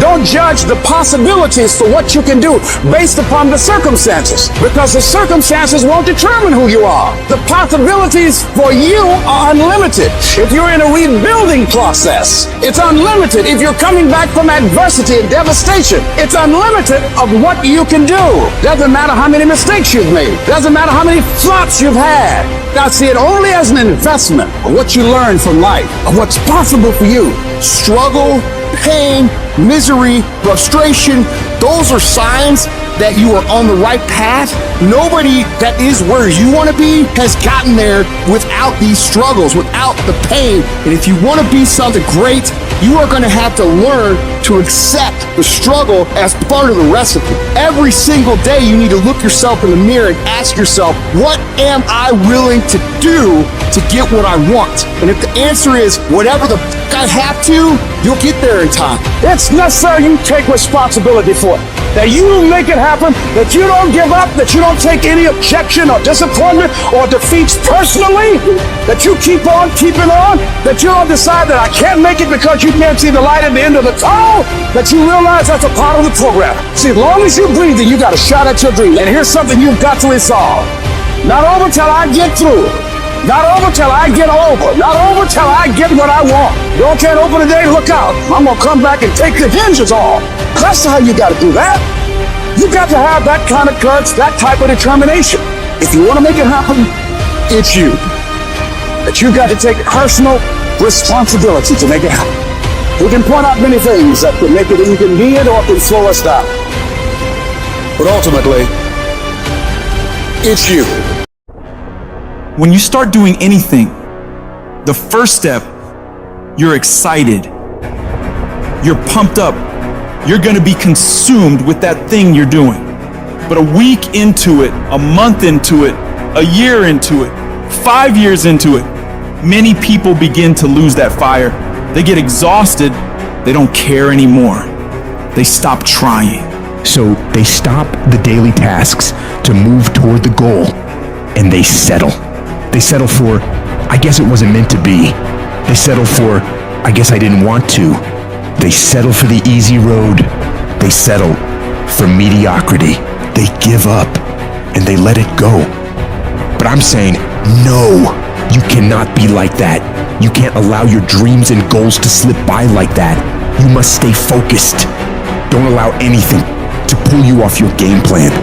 Don't judge the possibilities for what you can do based upon the circumstances, because the circumstances won't determine who you are. The possibilities for you are unlimited. If you're in a rebuilding process, it's unlimited. If you're coming back from adversity and devastation, it's unlimited of what you can do. Doesn't matter how many mistakes you've made. Doesn't matter how many flops you've had. Now see it only as an investment of what you learn from life, of what's possible for you. Struggle, pain, misery, frustration, those are signs that you are on the right path. Nobody that is where you want to be has gotten there without these struggles, without the pain. And if you want to be something great, you are going to have to learn to accept the struggle as part of the recipe. Every single day you need to look yourself in the mirror and ask yourself, what am I willing to do to get what I want? And if the answer is whatever the I have to, you'll get there in time. It's necessary you take responsibility for it. That you make it happen, that you don't give up, that you don't take any objection or disappointment or defeats personally, that you keep on keeping on, that you don't decide that I can't make it because you can't see the light at the end of the tunnel, that you realize that's a part of the program. See, as long as you're breathing, you got a shot at your dream. And here's something you've got to resolve. Not over till I get through. Not over till I get over. Not over till I get what I want. Door can't open today, look out. I'm gonna come back and take the hinges off. That's how you gotta do that. You got to have that kind of guts, that type of determination. If you wanna make it happen, it's you. But you got to take personal responsibility to make it happen. We can point out many things that can make it inconvenient or can slow us down. But ultimately, it's you. When you start doing anything, the first step, you're excited. You're pumped up. You're going to be consumed with that thing you're doing. But a week into it, a month into it, a year into it, 5 years into it, many people begin to lose that fire. They get exhausted. They don't care anymore. They stop trying. So they stop the daily tasks to move toward the goal, and they settle. They settle for, I guess it wasn't meant to be. They settle for, I guess I didn't want to. They settle for the easy road. They settle for mediocrity. They give up and they let it go. But I'm saying, no, you cannot be like that. You can't allow your dreams and goals to slip by like that. You must stay focused. Don't allow anything to pull you off your game plan.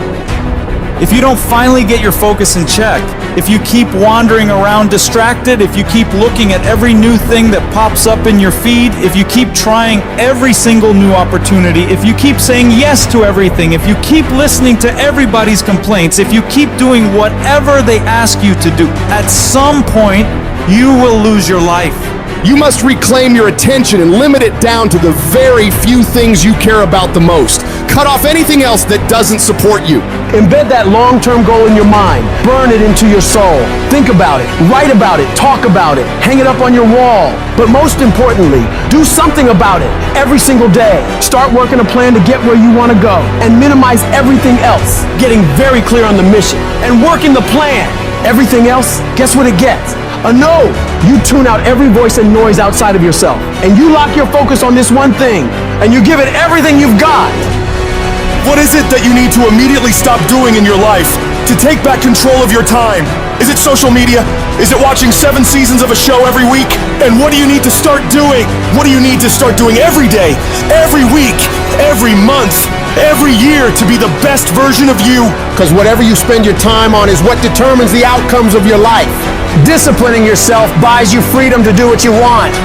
If you don't finally get your focus in check, if you keep wandering around distracted, if you keep looking at every new thing that pops up in your feed, if you keep trying every single new opportunity, if you keep saying yes to everything, if you keep listening to everybody's complaints, if you keep doing whatever they ask you to do, at some point, you will lose your life. You must reclaim your attention and limit it down to the very few things you care about the most. Cut off anything else that doesn't support you. Embed that long-term goal in your mind. Burn it into your soul. Think about it. Write about it. Talk about it. Hang it up on your wall. But most importantly, do something about it every single day. Start working a plan to get where you want to go and minimize everything else. Getting very clear on the mission and working the plan. Everything else, guess what it gets? A no. You tune out every voice and noise outside of yourself, and you lock your focus on this one thing, and you give it everything you've got. What is it that you need to immediately stop doing in your life to take back control of your time? Is it social media? Is it watching 7 seasons of a show every week? And what do you need to start doing? What do you need to start doing every day, every week, every month, every year to be the best version of you? Because whatever you spend your time on is what determines the outcomes of your life. Disciplining yourself buys you freedom to do what you want.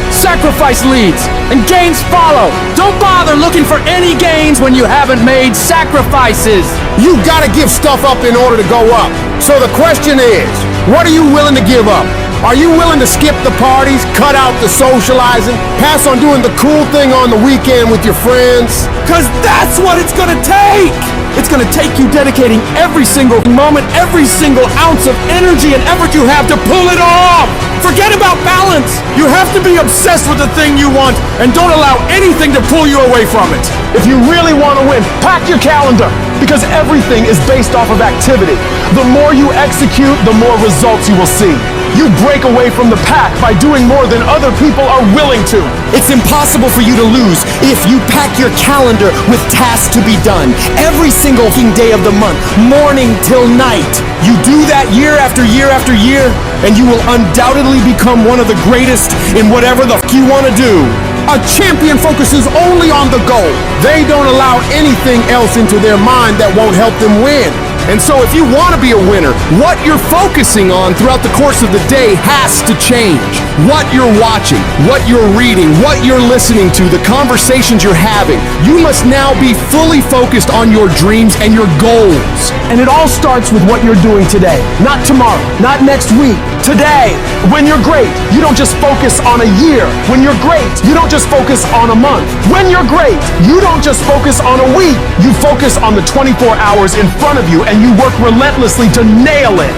Sacrifice leads and gains follow. Don't bother looking for any gains when you haven't made sacrifices. You gotta give stuff up in order to go up. So the question is, what are you willing to give up? Are you willing to skip the parties, cut out the socializing, pass on doing the cool thing on the weekend with your friends? Cause that's what it's gonna take. It's gonna take you dedicating every single moment, every single ounce of energy and effort you have to pull it off. Forget about balance. You have to be obsessed with the thing you want and don't allow anything to pull you away from it. If you really want to win, pack your calendar, because everything is based off of activity. The more you execute, the more results you will see. You break away from the pack by doing more than other people are willing to. It's impossible for you to lose if you pack your calendar with tasks to be done every single day of the month, morning till night. You do that year after year after year, and you will undoubtedly become one of the greatest in whatever the you want to do. A champion focuses only on the goal. They don't allow anything else into their mind that won't help them win. And so if you want to be a winner, what you're focusing on throughout the course of the day has to change. What you're watching, what you're reading, what you're listening to, the conversations you're having. You must now be fully focused on your dreams and your goals. And it all starts with what you're doing today. Not tomorrow, not next week. Today. When you're great, you don't just focus on a year. When you're great, you don't just focus on a month. When you're great, you don't just focus on a week. You focus on the 24 hours in front of you, and you work relentlessly to nail it.